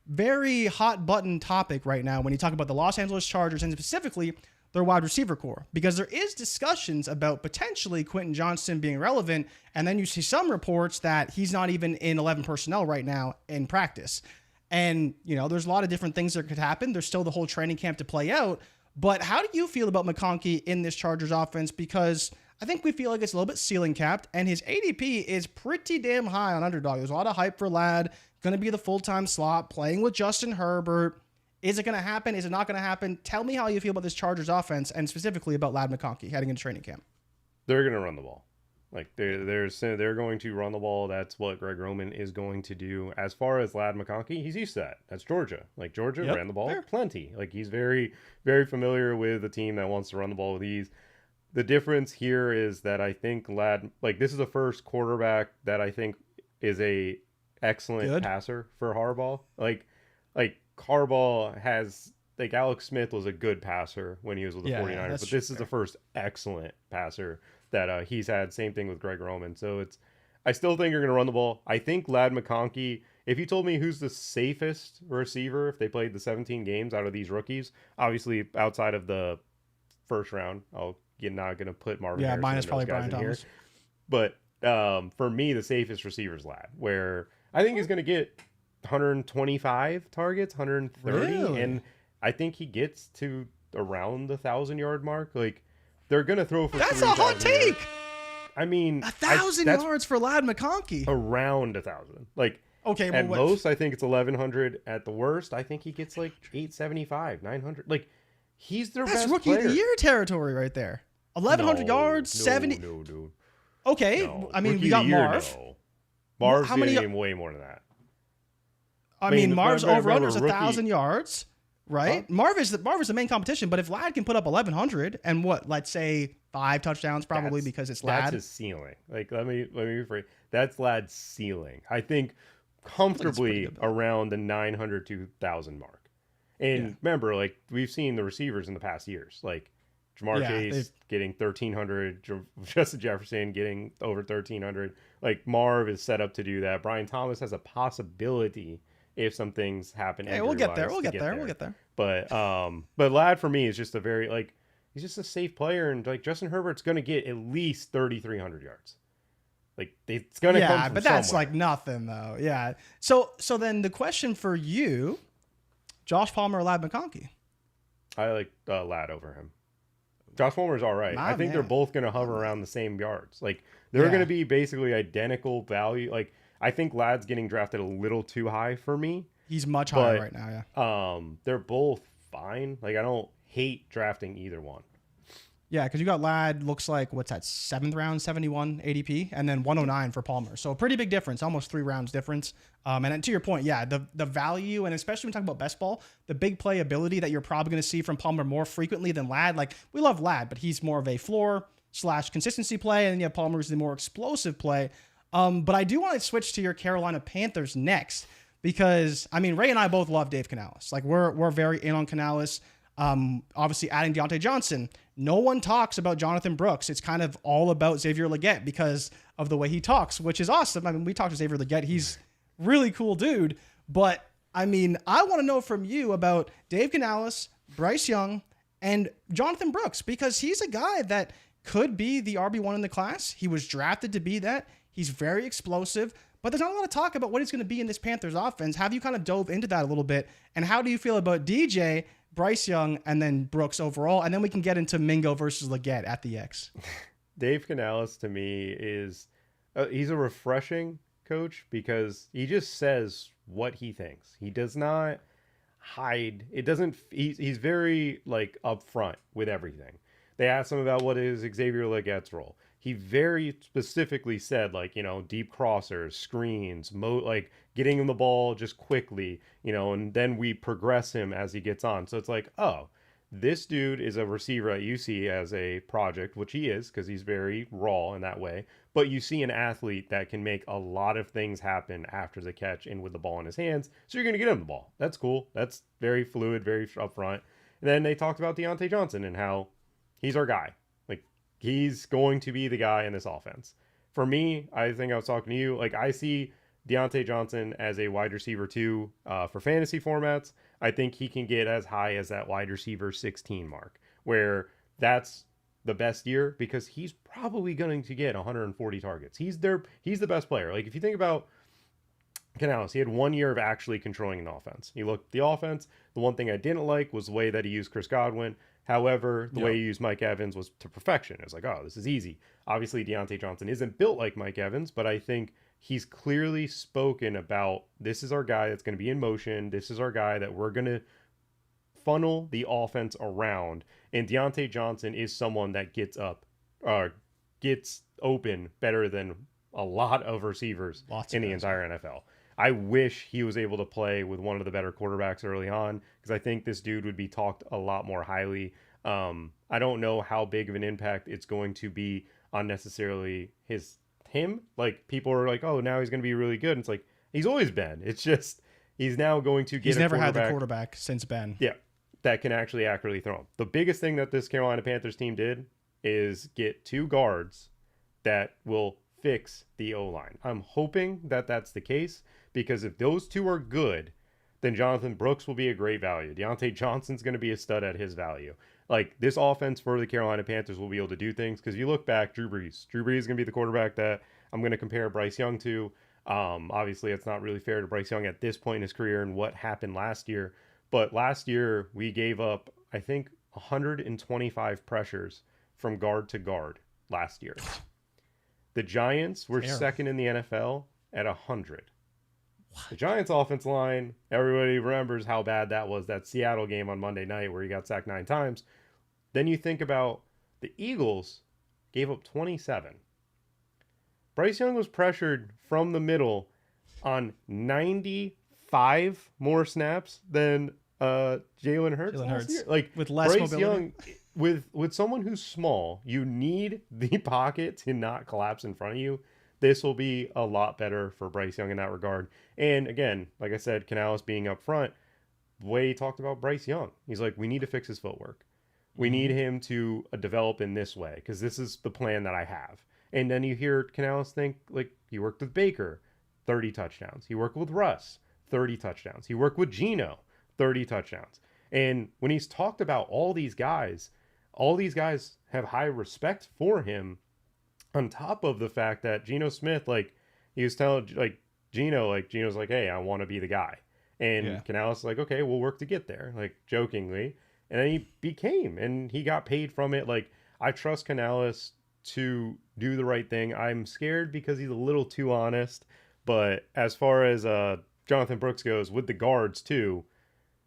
very hot button topic right now when you talk about the Los Angeles Chargers and specifically their wide receiver core, because there is discussions about potentially Quentin Johnston being relevant. And then you see some reports that he's not even in 11 personnel right now in practice. And, there's a lot of different things that could happen. There's still the whole training camp to play out. But how do you feel about McConkey in this Chargers offense? Because I think we feel like it's a little bit ceiling capped, and his ADP is pretty damn high on Underdog. There's a lot of hype for Lad, going to be the full-time slot, playing with Justin Herbert. Is it going to happen? Is it not going to happen? Tell me how you feel about this Chargers offense, and specifically about Lad McConkey heading into training camp. They're going to run the ball. Like they're going to run the ball. That's what Greg Roman is going to do. As far as Lad McConkey, he's used to that. That's Georgia. Like Georgia ran the ball plenty. Like he's very, very familiar with a team that wants to run the ball with ease. The difference here is that I think Lad, like this is the first quarterback that I think is a excellent passer for Harbaugh. Like Harbaugh has, like Alex Smith was a good passer when he was with the 49ers, but this is the first excellent passer that he's had. Same thing with Greg Roman. So I still think you're going to run the ball. I think Lad McConkey, if you told me who's the safest receiver if they played the 17 games out of these rookies, obviously outside of the first round, you're not going to put Marvin Harrison minus and probably those guys Brian in Thomas. Here. But for me, the safest receiver is Lad, where I think he's going to get 125 targets, 130, Really? and I think he gets to around the 1,000-yard mark. Like, they're going to throw for That's a hot 3,000 yards. take. I mean, 1,000 that's yards for Lad McConkey. around 1,000. Like, Okay, at most, I think it's 1,100. At the worst, I think he gets like 875, 900. Like, he's their That's best rookie player. of the year territory right there. 1,100 yards, 70. No, dude. Okay, No. I mean, Rookie we got of the year, Marv. no. Marv's How many- getting way more than that. I mean, Marv's remember over-under is rookie- 1,000 yards, right? Huh? Marv is the main competition, but if Lad can put up 1,100 and let's say 5 touchdowns probably because it's Lad. That's his ceiling. Like, let me rephrase. That's Lad's ceiling. I think comfortably around the 900 to 1,000 mark. And remember, like, we've seen the receivers in the past years. Like, Jamar Chase getting 1,300, Justin Jefferson getting over 1,300. Like, Marv is set up to do that. Brian Thomas has a possibility if some things happen. Hey, we'll get there. We'll get there. But Lad for me is just a very, like, he's just a safe player, and like Justin Herbert's going to get at least 3,300 yards. Like, it's going to come from but that's somewhere. like nothing though. Yeah. So then the question for you, Josh Palmer or Lad McConkey? I like Lad over him. Josh Palmer's all right. I think they're both going to hover around the same yards. Like, they're going to be basically identical value. Like, I think Lad's getting drafted a little too high for me. He's much higher right now, yeah. They're both fine. Like, I don't hate drafting either one. Yeah, because you got Lad, looks like, what's that, 7th round, 71 ADP, and then 109 for Palmer. So a pretty big difference, almost 3 rounds difference. And then to your point, yeah, the value, and especially when we talk about best ball, the big play ability that you're probably going to see from Palmer more frequently than Lad. Like, we love Lad, but he's more of a floor/consistency play, and then you have Palmer who's the more explosive play. But I do want to switch to your Carolina Panthers next, because, I mean, Ray and I both love Dave Canales. Like, we're very in on Canales. Obviously adding Deontay Johnson. No one talks about Jonathan Brooks. It's kind of all about Xavier Legette because of the way he talks, which is awesome. I mean, we talked to Xavier Legette. He's really cool dude. But, I mean, I want to know from you about Dave Canales, Bryce Young, and Jonathan Brooks, because he's a guy that could be the RB1 in the class. He was drafted to be that. He's very explosive, but there's not a lot of talk about what he's going to be in this Panthers offense. Have you kind of dove into that a little bit? And how do you feel about DJ, Bryce Young, and then Brooks overall? And then we can get into Mingo versus Legette at the X. Dave Canales, to me, is he's a refreshing coach because he just says what he thinks. He does not hide. It doesn't. He's very, like, upfront with everything. They asked him about what is Xavier Legette's role. He very specifically said, like, you know, deep crossers, screens, like getting him the ball just quickly, you know, and then we progress him as he gets on. So it's like, oh, this dude is a receiver that you see as a project, which he is because he's very raw in that way. But you see an athlete that can make a lot of things happen after the catch and with the ball in his hands. So you're going to get him the ball. That's cool. That's very fluid, very upfront. And then they talked about Deontay Johnson and how he's our guy. He's going to be the guy in this offense. For me, I think I was talking to you, like, I see Deontay Johnson as a wide receiver 2 for fantasy formats. I think he can get as high as that wide receiver 16 mark, where that's the best year because he's probably going to get 140 targets. He's the best player. Like, if you think about Canales, he had 1 year of actually controlling the offense. He looked at the offense. The one thing I didn't like was the way that he used Chris Godwin. However, the way he used Mike Evans was to perfection. It was like, oh, this is easy. Obviously, Deontay Johnson isn't built like Mike Evans, but I think he's clearly spoken about, this is our guy that's going to be in motion. This is our guy that we're going to funnel the offense around. And Deontay Johnson is someone that gets open better than a lot of receivers in the entire NFL. I wish he was able to play with one of the better quarterbacks early on, because I think this dude would be talked a lot more highly. I don't know how big of an impact it's going to be on necessarily him. Like, people are like, oh, now he's going to be really good. And it's like, he's always been. It's just, he's now going to get He's never had the quarterback since Ben. Yeah, that can actually accurately throw him. The biggest thing that this Carolina Panthers team did is get 2 guards that will fix the O-line. I'm hoping that that's the case, because if those 2 are good, then Jonathan Brooks will be a great value. Deontay Johnson's going to be a stud at his value. Like, this offense for the Carolina Panthers will be able to do things, because if you look back, Drew Brees is going to be the quarterback that I'm going to compare Bryce Young to. Obviously, it's not really fair to Bryce Young at this point in his career and what happened last year. But last year, we gave up, I think, 125 pressures from guard to guard last year. The Giants were second in the NFL at 100. What? The Giants' offensive line, everybody remembers how bad that was, that Seattle game on Monday night where he got sacked 9 times. Then you think about the Eagles gave up 27. Bryce Young was pressured from the middle on 95 more snaps than Jalen Hurts last year. Like, with less Bryce mobility. Young, with someone who's small, you need the pocket to not collapse in front of you. This will be a lot better for Bryce Young in that regard. And again, like I said, Canales being up front, the way he talked about Bryce Young, he's like, we need to fix his footwork. We need him to develop in this way, because this is the plan that I have. And then you hear Canales think, like, he worked with Baker, 30 touchdowns. He worked with Russ, 30 touchdowns. He worked with Geno, 30 touchdowns. And when he's talked about all these guys have high respect for him, on top of the fact that Geno Smith, like, he was telling, like, Geno's like, hey, I want to be the guy. And Canales is like, okay, we'll work to get there, like, jokingly. And then he became, and he got paid from it. Like, I trust Canales to do the right thing. I'm scared because he's a little too honest. But as far as Jonathan Brooks goes, with the guards too,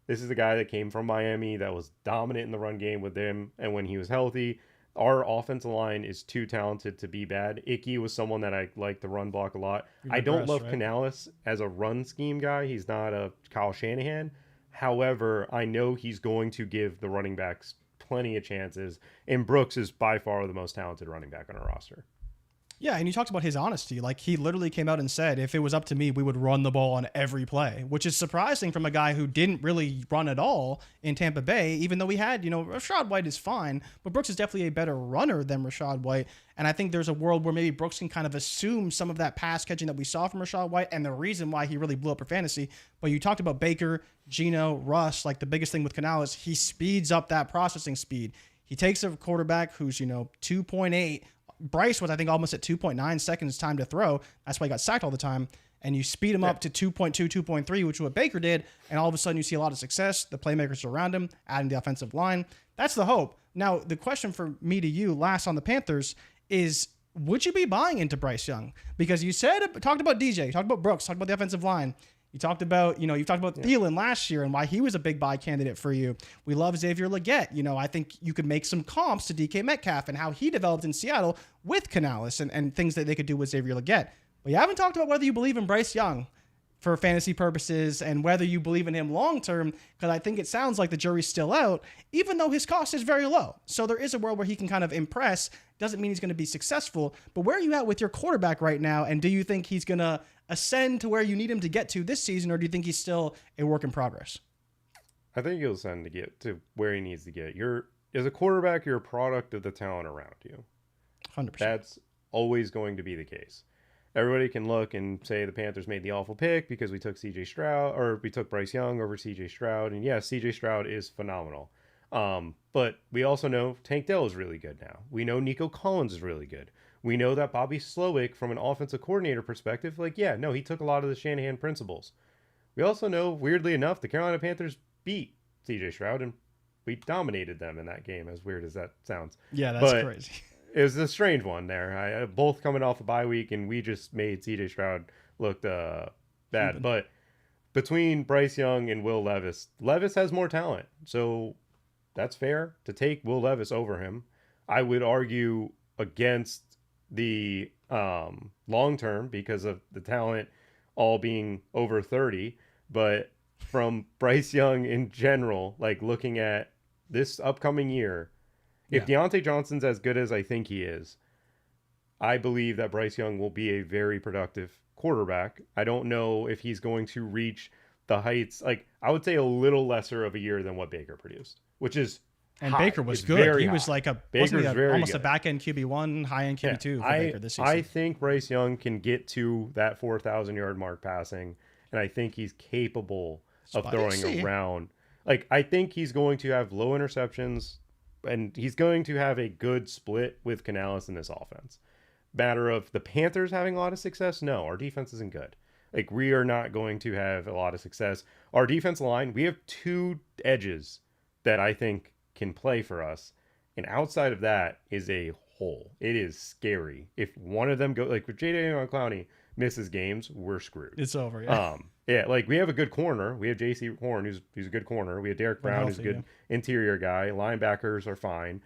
this is a guy that came from Miami that was dominant in the run game with him. And when he was healthy, our offensive line is too talented to be bad. Icky was someone that I like to run block a lot. I don't love Canales as a run scheme guy. He's not a Kyle Shanahan. However, I know he's going to give the running backs plenty of chances. And Brooks is by far the most talented running back on our roster. Yeah, and you talked about his honesty. Like, he literally came out and said, if it was up to me, we would run the ball on every play, which is surprising from a guy who didn't really run at all in Tampa Bay, even though we had, Rachaad White is fine, but Brooks is definitely a better runner than Rachaad White. And I think there's a world where maybe Brooks can kind of assume some of that pass catching that we saw from Rachaad White and the reason why he really blew up for fantasy. But you talked about Baker, Geno, Russ, like the biggest thing with Canales, he speeds up that processing speed. He takes a quarterback who's, 2.8. Bryce was, I think, almost at 2.9 seconds time to throw. That's why he got sacked all the time. And you speed him up to 2.2, 2.3, which is what Baker did. And all of a sudden you see a lot of success. The playmakers around him, adding the offensive line. That's the hope. Now, the question for me to you last on the Panthers is, would you be buying into Bryce Young? Because you talked about DJ, you talked about Brooks, talked about the offensive line. You talked about, Thielen last year and why he was a big buy candidate for you. We love Xavier Legette. I think you could make some comps to DK Metcalf and how he developed in Seattle with Canales and things that they could do with Xavier Legette. But you haven't talked about whether you believe in Bryce Young for fantasy purposes and whether you believe in him long-term, because I think it sounds like the jury's still out, even though his cost is very low. So there is a world where he can kind of impress. Doesn't mean he's going to be successful. But where are you at with your quarterback right now? And do you think he's going to ascend to where you need him to get to this season, or do you think he's still a work in progress? I think he'll ascend to get to where he needs to get. As a quarterback, you're a product of the talent around you. 100%. That's always going to be the case. Everybody can look and say the Panthers made the awful pick because we took we took Bryce Young over CJ Stroud. And yes, CJ Stroud is phenomenal. But we also know Tank Dell is really good now. We know Nico Collins is really good. We know that Bobby Slowick, from an offensive coordinator perspective, like, yeah, no, he took a lot of the Shanahan principles. We also know, weirdly enough, the Carolina Panthers beat CJ Stroud, and we dominated them in that game, as weird as that sounds. Yeah, that's crazy. It was a strange one there. Both coming off a bye week, and we just made CJ Stroud look bad. But between Bryce Young and Will Levis, Levis has more talent. So that's fair to take Will Levis over him. I would argue against the long term because of the talent all being over 30. But from Bryce Young in general, like looking at this upcoming year, if Deontay Johnson's as good as I think he is, I believe that Bryce Young will be a very productive quarterback. I don't know if he's going to reach the heights. Like, I would say a little lesser of a year than what Baker produced, which is And high. Baker was It's good. very He was high. like Baker's very almost good. a back-end QB1, high-end QB2 for Baker this season. I think Bryce Young can get to that 4,000-yard mark passing, and I think he's capable of throwing around. Like, I think he's going to have low interceptions, and he's going to have a good split with Canales in this offense. Matter of the Panthers having a lot of success? No, our defense isn't good. Like, we are not going to have a lot of success. Our defense line, we have two edges that I think can play for us, and outside of that is a hole. It is scary. If one of them go, like with Jayden Clowney misses games, we're screwed. It's over. Yeah. Yeah, like we have a good corner. We have J.C. Horn, who's a good corner. We have Derek Brown, who's a good interior guy. Linebackers are fine,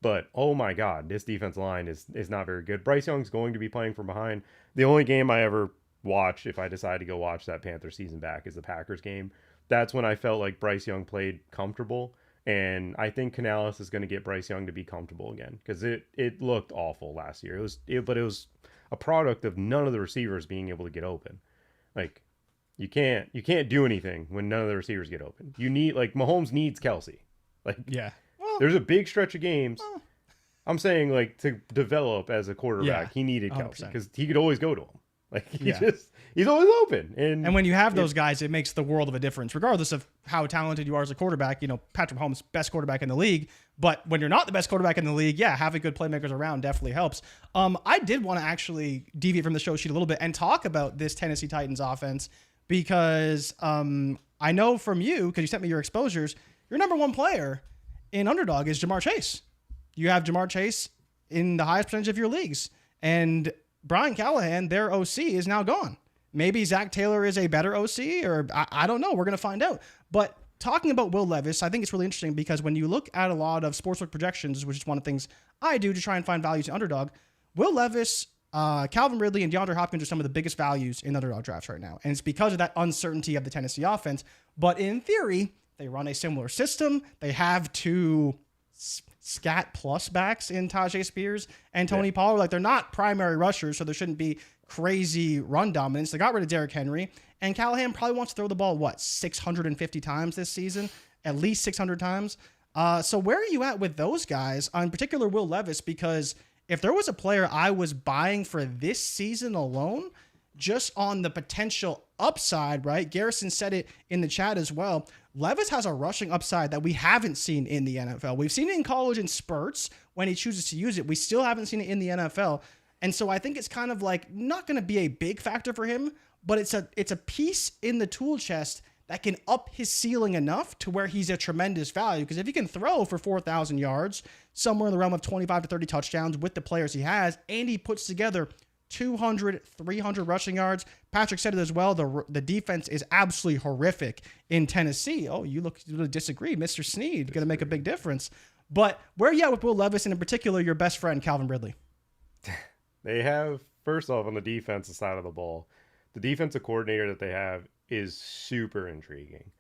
but oh my God, this defense line is not very good. Bryce Young's going to be playing from behind. The only game I ever watch, if I decide to go watch that Panther season back, is the Packers game. That's when I felt like Bryce Young played comfortable. And I think Canales is going to get Bryce Young to be comfortable again, because it looked awful last year. But it was a product of none of the receivers being able to get open. Like, you can't do anything when none of the receivers get open. You need, like, Mahomes needs Kelsey. Like, Yeah. Well, there's a big stretch of games. I'm saying, like, to develop as a quarterback, he needed 100%. Kelsey because he could always go to him. Like, Yeah. he's always open. And when you have those guys, it makes the world of a difference, regardless of how talented you are as a quarterback. You know, Patrick Mahomes, best quarterback in the league. But when you're not the best quarterback in the league, yeah, having good playmakers around definitely helps. I did want to actually deviate from the show sheet a little bit and talk about this Tennessee Titans offense, because I know from you, because you sent me your exposures, your number one player in Underdog is Ja'Marr Chase. You have Ja'Marr Chase in the highest percentage of your leagues. And Brian Callahan, their OC, is now gone. Maybe Zach Taylor is a better OC, or I don't know. We're going to find out. But talking about Will Levis, I think it's really interesting because when you look at a lot of sportsbook projections, which is one of the things I do to try and find values in Underdog, Will Levis, Calvin Ridley, and DeAndre Hopkins are some of the biggest values in Underdog drafts right now. And it's because of that uncertainty of the Tennessee offense. But in theory, they run a similar system. They have two scat plus backs in Tajay Spears and Tony Pollard. Like, they're not primary rushers, so there shouldn't be crazy run dominance. They got rid of Derrick Henry, and Callahan probably wants to throw the ball, 650 times this season? At least 600 times. So where are you at with those guys, in particular Will Levis? Because if there was a player I was buying for this season alone, just on the potential upside, right? Garrison said it in the chat as well. Levis has a rushing upside that we haven't seen in the NFL. We've seen it in college in spurts when he chooses to use it. We still haven't seen it in the NFL. And so I think it's kind of like not going to be a big factor for him, but it's a piece in the tool chest that can up his ceiling enough to where he's a tremendous value. Because if he can throw for 4,000 yards, somewhere in the realm of 25 to 30 touchdowns with the players he has, and he puts together 200, 300 rushing yards. Patrick said it as well. The defense is absolutely horrific in Tennessee. Oh, you disagree. Mr. Sneed going to make a big difference. But where are you at with Will Levis, and in particular, your best friend, Calvin Ridley? They have, first off, on the defensive side of the ball, the defensive coordinator that they have is super intriguing.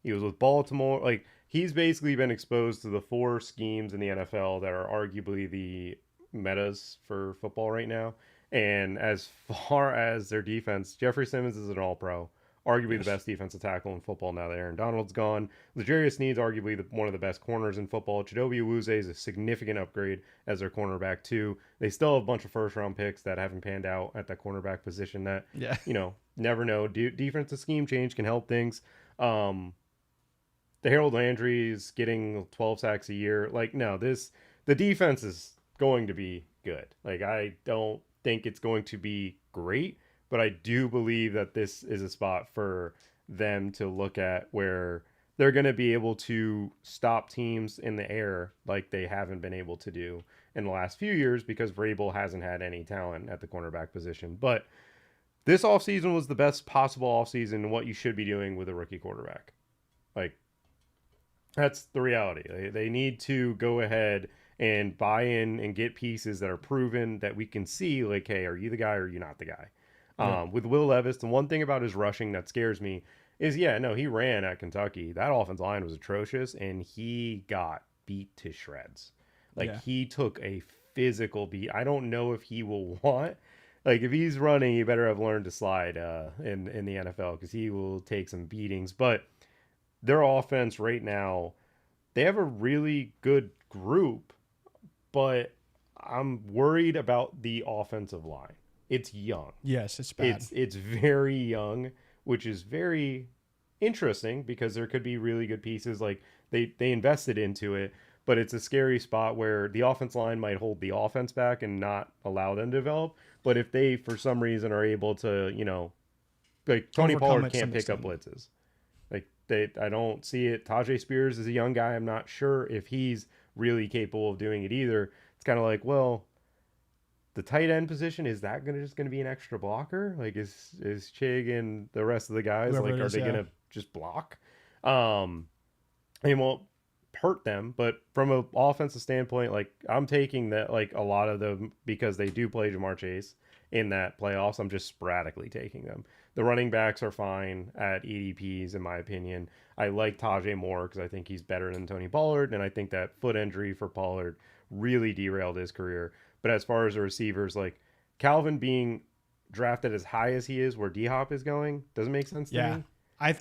He was with Baltimore. Like, he's basically been exposed to the 4 schemes in the NFL that are arguably the metas for football right now. And as far as their defense, Jeffrey Simmons is an all-pro, arguably the best defensive tackle in football now that Aaron Donald's gone. L'Jarius Sneed's arguably one of the best corners in football. Chidobe Awuzie is a significant upgrade as their cornerback too. They still have a bunch of first-round picks that haven't panned out at that cornerback position that, never know. Defensive scheme change can help things. The Harold Landry is getting 12 sacks a year. Like, no, the defense is going to be good. Like, I don't think it's going to be great, but I do believe that this is a spot for them to look at where they're going to be able to stop teams in the air like they haven't been able to do in the last few years because Vrabel hasn't had any talent at the cornerback position. But this offseason was the best possible offseason and what you should be doing with a rookie quarterback. Like, that's the reality. They need to go ahead and buy in and get pieces that are proven that we can see, like, hey, are you the guy or are you not the guy? With Will Levis, the one thing about his rushing that scares me is, he ran at Kentucky. That offensive line was atrocious, and he got beat to shreds. Like, he took a physical beat. I don't know if he will want, like, if he's running, he better have learned to slide in the NFL because he will take some beatings. But their offense right now, they have a really good group, but I'm worried about the offensive line. It's young. Yes, it's bad. It's very young, which is very interesting because there could be really good pieces. Like, they invested into it, but it's a scary spot where the offense line might hold the offense back and not allow them to develop. But if they, for some reason, are able to, like, Tony Pollard can't pick up blitzes. Like, I don't see it. Tajay Spears is a young guy. I'm not sure if he's really capable of doing it either. It's kind of like, well, the tight end position, is that just going to be an extra blocker? Like, is Chig and the rest of the guys, are they going to just block? It won't hurt them, but from an offensive standpoint, like, I'm taking that, like, a lot of them, because they do play Ja'Marr Chase in that playoffs, I'm just sporadically taking them. The running backs are fine at EDPs, in my opinion. I like Tajay more because I think he's better than Tony Pollard, and I think that foot injury for Pollard really derailed his career. But as far as the receivers, like, Calvin being drafted as high as he is, where D-Hop is going, doesn't make sense to me.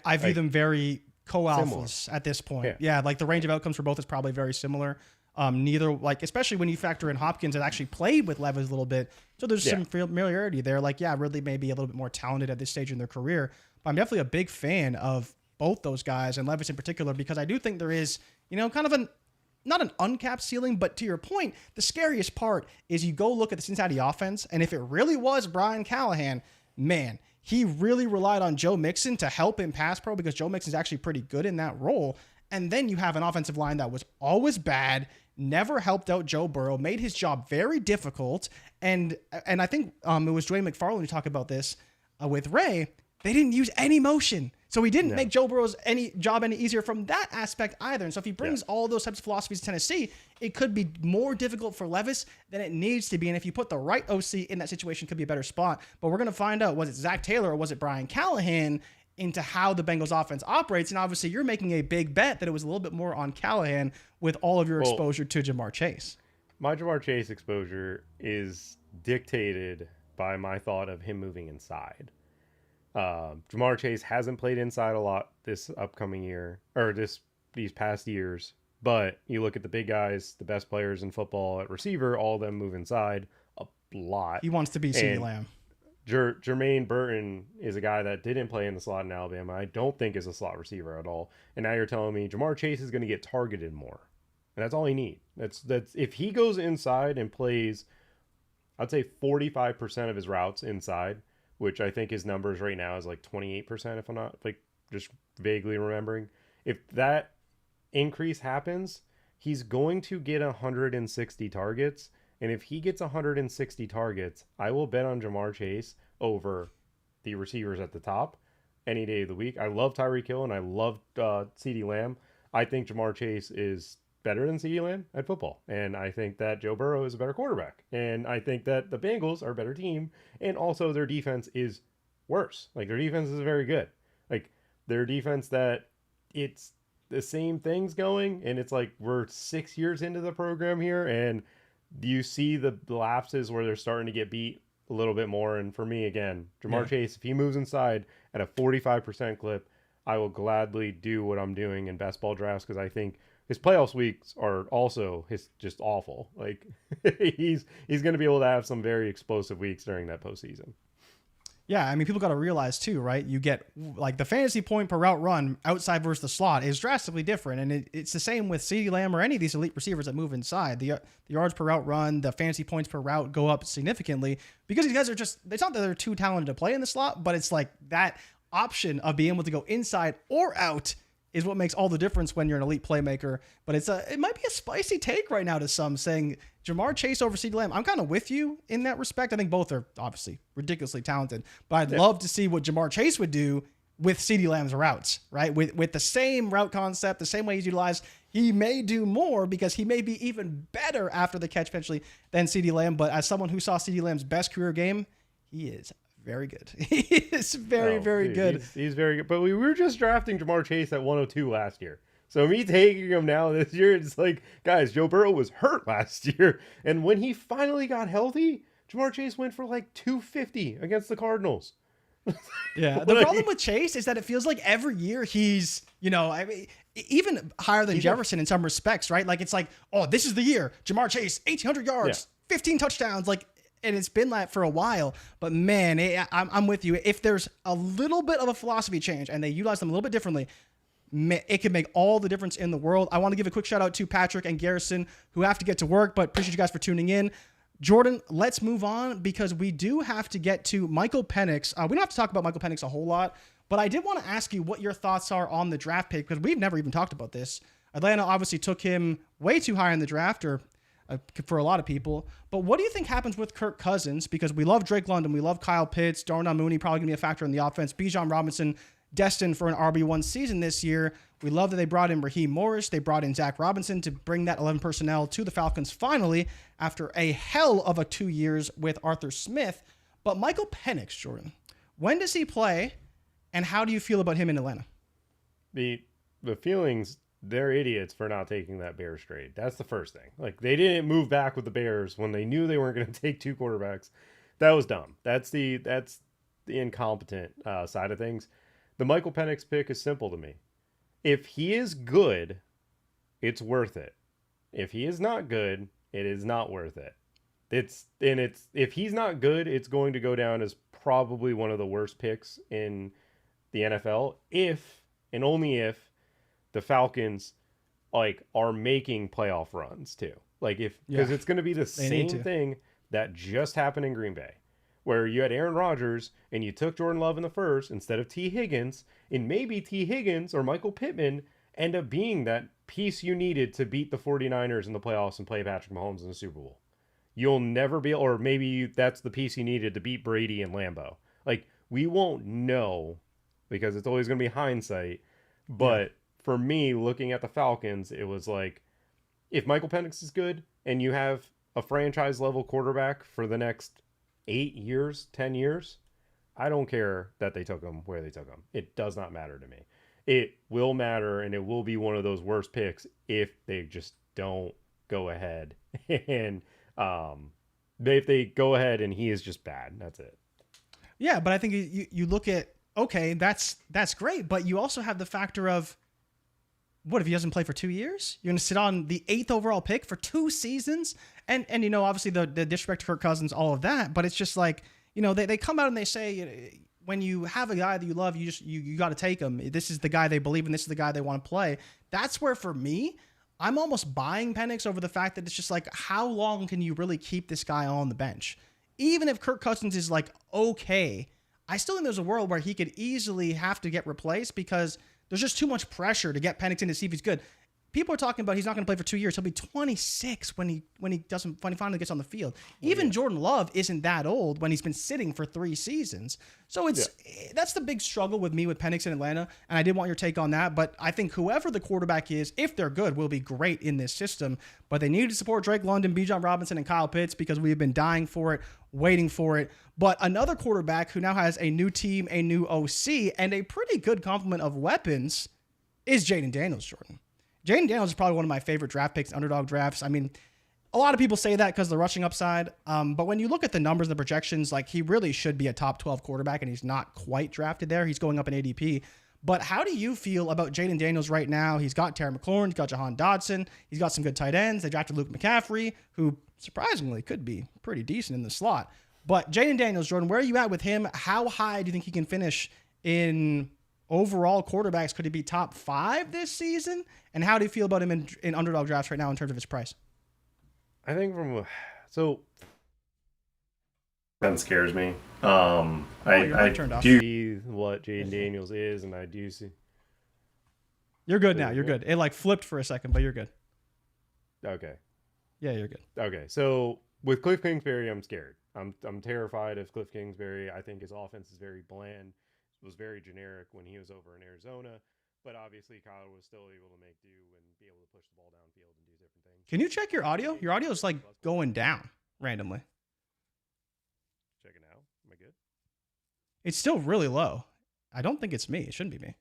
I view them very co-alphas at this point. Yeah, like, the range of outcomes for both is probably very similar. Neither, like, especially when you factor in Hopkins that actually played with Levis a little bit, so there's some familiarity there. Like, Ridley may be a little bit more talented at this stage in their career, but I'm definitely a big fan of both those guys, and Levis in particular, because I do think there is, kind of not an uncapped ceiling, but to your point, the scariest part is you go look at the Cincinnati offense, and if it really was Brian Callahan, man, he really relied on Joe Mixon to help him pass pro, because Joe Mixon's actually pretty good in that role. And then you have an offensive line that was always bad, never helped out Joe Burrow, made his job very difficult. And I think it was Dwayne McFarland who talked about this with Ray. They didn't use any motion. So he didn't make Joe Burrow's job any easier from that aspect either. And so if he brings all those types of philosophies to Tennessee, it could be more difficult for Levis than it needs to be. And if you put the right OC in that situation, it could be a better spot. But we're going to find out, was it Zach Taylor or was it Brian Callahan, into how the Bengals offense operates. And obviously you're making a big bet that it was a little bit more on Callahan with all of your exposure to Ja'Marr Chase. My Ja'Marr Chase exposure is dictated by my thought of him moving inside. Ja'Marr Chase hasn't played inside a lot this upcoming year, or these past years, but you look at the big guys, the best players in football at receiver, all of them move inside a lot. He wants to be CeeDee Lamb. Jermaine Burton is a guy that didn't play in the slot in Alabama. I don't think is a slot receiver at all. And now you're telling me Ja'Marr Chase is going to get targeted more. And that's all he needs. That's if he goes inside and plays, I'd say 45% of his routes inside, which I think his numbers right now is like 28%, if I'm not, like, just vaguely remembering. If that increase happens, he's going to get 160 targets. And if he gets 160 targets, I will bet on Ja'Marr Chase over the receivers at the top any day of the week. I love Tyreek Hill and I love CeeDee Lamb. I think Ja'Marr Chase is better than CeeDee Lamb at football. And I think that Joe Burrow is a better quarterback. And I think that the Bengals are a better team. And also their defense is worse. Like, their defense is very good. Like, their defense that it's the same things going. And it's like, we're 6 years into the program here. And you see the lapses where they're starting to get beat a little bit more. And for me, again, Ja'Marr Chase, if he moves inside at a 45% clip, I will gladly do what I'm doing in best ball drafts, because I think his playoffs weeks are also just awful. Like, he's going to be able to have some very explosive weeks during that postseason. Yeah, I mean, people got to realize too, right? You get like the fantasy point per route run outside versus the slot is drastically different. And it's the same with CeeDee Lamb or any of these elite receivers that move inside. The yards per route run, the fantasy points per route go up significantly because these guys are just, it's not that they're too talented to play in the slot, but it's like that option of being able to go inside or out is what makes all the difference when you're an elite playmaker. But it might be a spicy take right now to some saying Ja'Marr Chase over CeeDee Lamb. I'm kind of with you in that respect. I think both are obviously ridiculously talented, but I'd love to see what Ja'Marr Chase would do with CeeDee Lamb's routes, right? With the same route concept, the same way he's utilized, he may do more because he may be even better after the catch eventually than CeeDee Lamb. But as someone who saw CeeDee Lamb's best career game, he is very good. He is very good. He's very good. But we were just drafting Ja'Marr Chase at 102 last year. So me taking him now this year, it's like, guys, Joe Burrow was hurt last year. And when he finally got healthy, Ja'Marr Chase went for like 250 against the Cardinals. Yeah. The problem with Chase is that it feels like every year he's, I mean, even higher than Jefferson in some respects, right? Like, it's like, oh, this is the year. Ja'Marr Chase, 1,800 yards, 15 touchdowns. Like, and it's been that for a while, but man, I'm with you. If there's a little bit of a philosophy change and they utilize them a little bit differently, it can make all the difference in the world. I want to give a quick shout out to Patrick and Garrison who have to get to work, but appreciate you guys for tuning in. Jordan, let's move on because we do have to get to Michael Penix. We don't have to talk about Michael Penix a whole lot, but I did want to ask you what your thoughts are on the draft pick because we've never even talked about this. Atlanta obviously took him way too high in the draft, or for a lot of people. But what do you think happens with Kirk Cousins? Because we love Drake London, we love Kyle Pitts, Darnell Mooney probably going to be a factor in the offense. Bijan Robinson destined for an RB1 season this year. We love that they brought in Raheem Morris. They brought in Zach Robinson to bring that 11 personnel to the Falcons finally after a hell of a 2 years with Arthur Smith. But Michael Penix, Jordan, when does he play and how do you feel about him in Atlanta? The feelings, they're idiots for not taking that Bears trade. That's the first thing. Like, they didn't move back with the Bears when they knew they weren't going to take two quarterbacks. That was dumb. That's the incompetent side of things. The Michael Penix pick is simple to me. If he is good, it's worth it. If he is not good, it is not worth it. If he's not good, it's going to go down as probably one of the worst picks in the NFL. If and only if the Falcons are making playoff runs too. Because it's going to be the same thing that just happened in Green Bay, where you had Aaron Rodgers and you took Jordan Love in the first instead of T. Higgins, and maybe T. Higgins or Michael Pittman end up being that piece you needed to beat the 49ers in the playoffs and play Patrick Mahomes in the Super Bowl. You'll never be, or maybe that's the piece you needed to beat Brady and Lambeau. We won't know because it's always going to be hindsight. But for me, looking at the Falcons, it was like, if Michael Penix is good and you have a franchise level quarterback for the next 8 years, 10 years, I don't care that they took him where they took him. It does not matter to me. It will matter, and it will be one of those worst picks if they just don't go ahead. And if they go ahead and he is just bad, that's it. Yeah, but I think you look at, okay, that's great, but you also have the factor of, what if he doesn't play for 2 years? You're going to sit on the 8th overall pick for 2 seasons? And obviously the disrespect to Kirk Cousins, all of that, but it's just like, they come out and they say, when you have a guy that you love, you got to take him. This is the guy they believe in. This is the guy they want to play. That's where, for me, I'm almost buying Penix over the fact that it's just like, how long can you really keep this guy on the bench? Even if Kirk Cousins is okay, I still think there's a world where he could easily have to get replaced because there's just too much pressure to get Penix in to see if he's good. People are talking about he's not going to play for 2 years. He'll be 26 when he finally gets on the field. Even Jordan Love isn't that old when he's been sitting for 3 seasons. So that's the big struggle with me with Penix in Atlanta. And I did want your take on that. But I think whoever the quarterback is, if they're good, will be great in this system. But they need to support Drake London, Bijan Robinson, and Kyle Pitts because we've been dying for it, waiting for it. But another quarterback who now has a new team, a new OC, and a pretty good complement of weapons is Jayden Daniels, Jordan. Jayden Daniels is probably one of my favorite draft picks, underdog drafts. I mean, a lot of people say that because of the rushing upside. But when you look at the numbers, the projections, he really should be a top 12 quarterback, and he's not quite drafted there. He's going up in ADP. But how do you feel about Jayden Daniels right now? He's got Terry McLaurin, he's got Jahan Dotson, he's got some good tight ends. They drafted Luke McCaffrey, who surprisingly could be pretty decent in the slot. But Jayden Daniels, Jordan, where are you at with him? How high do you think he can finish in overall quarterbacks? Could he be top 5 this season? And how do you feel about him in underdog drafts right now in terms of his price? I think that scares me. I turned off. do see what Jayden Daniels is, and I do see. You're good now. You're good. It like flipped for a second, but you're good. Okay. Yeah, you're good. Okay. So with Kliff Kingsbury, I'm scared. I'm terrified of Kliff Kingsbury. I think his offense is very bland. It was very generic when he was over in Arizona, but obviously Kyle was still able to make do and be able to push the ball downfield and do different things. Can you check your audio? Your audio is like going down randomly. Check it now. Am I good? It's still really low. I don't think it's me. It shouldn't be me.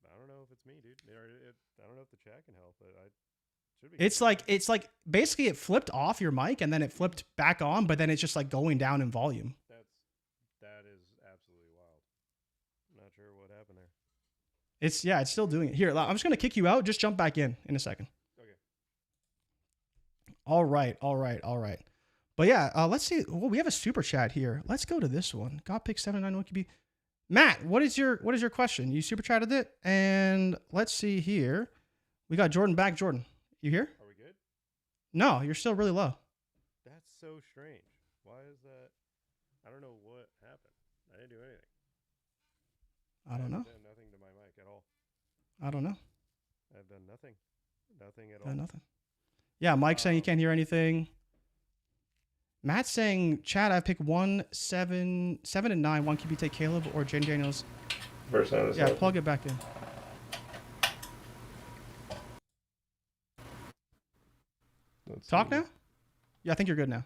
I don't know if it's me, dude. I don't know if the chat can help, but should be. It's like basically it flipped off your mic and then it flipped back on, but then it's just like going down in volume. That is absolutely wild. I'm not sure what happened there. It's still doing it. Here, I'm just gonna kick you out. Just jump back in a second. Okay. All right. But yeah, let's see. Well, we have a super chat here. Let's go to this one. God pick 791 QB. Matt, what is your question? You super chatted it, and let's see here. We got Jordan back. Jordan, you here? Are we good? No, you're still really low. That's so strange. Why is that? I don't know what happened. I didn't do anything. I don't know. I've done nothing to my mic at all. I don't know. I've done nothing. Nothing at all. Nothing. Yeah, Mike's saying he can't hear anything. Matt's saying, Chad, I've picked 1, 7, 7, and 9. 1 QB take Caleb or Jayden Daniels. Yeah, plug it back in. Talk now? Yeah, I think you're good now.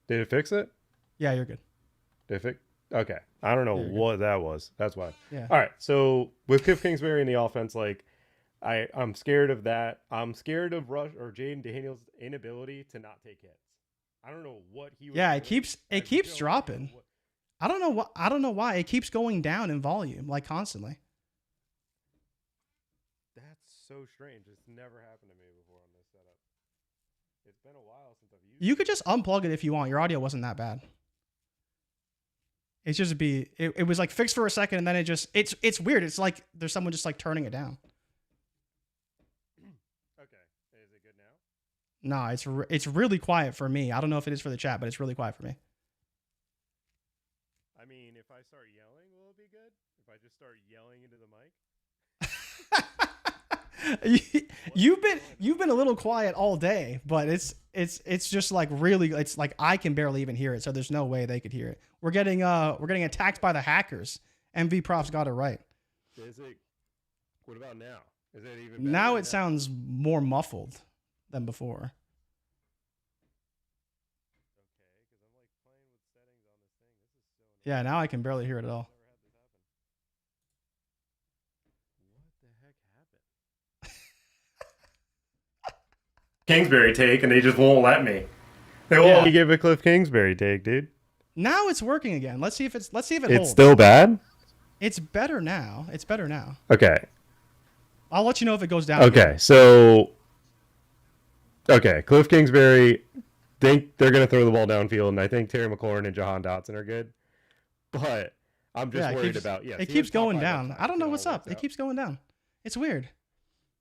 Did it fix it? Yeah, you're good. Did it fix? Okay. I don't know what that was. That's why. Yeah. All right. So with Kliff Kingsbury in the offense, like I'm scared of that. I'm scared of Rush or Jayden Daniels' inability to not take hits. I don't know what he was doing. it keeps dropping. I don't know why. It keeps going down in volume, like constantly. That's so strange. It's never happened to me before on this setup. It's been a while since I've used it. You could just unplug it if you want. Your audio wasn't that bad. It's just it was like fixed for a second and then it's weird. It's like there's someone just like turning it down. Okay. Is it good now? No, it's really quiet for me. I don't know if it is for the chat, but it's really quiet for me. I mean, if I start yelling, will it be good? If I just start yelling into the mic? You've been a little quiet all day, but it's just like really, it's like I can barely even hear it, so there's no way they could hear it. We're getting attacked by the hackers. MV Props got it right. Is it? What about now? Is it even better? Now it sounds more muffled than before. Okay, because I'm like playing with settings on this thing. This is so annoying. Yeah, now I can barely hear it at all. Kingsbury take, and they just won't let me. They won't let me give a Kliff Kingsbury take, dude. Now it's working again. Let's see if it holds. It's still bad? It's better now. Okay. I'll let you know if it goes down. Okay, again. so Kliff Kingsbury think they're gonna throw the ball downfield, and I think Terry McLaurin and Jahan Dotson are good. But I'm just worried about it keeps going down. I don't know what's up. It keeps going down. It's weird.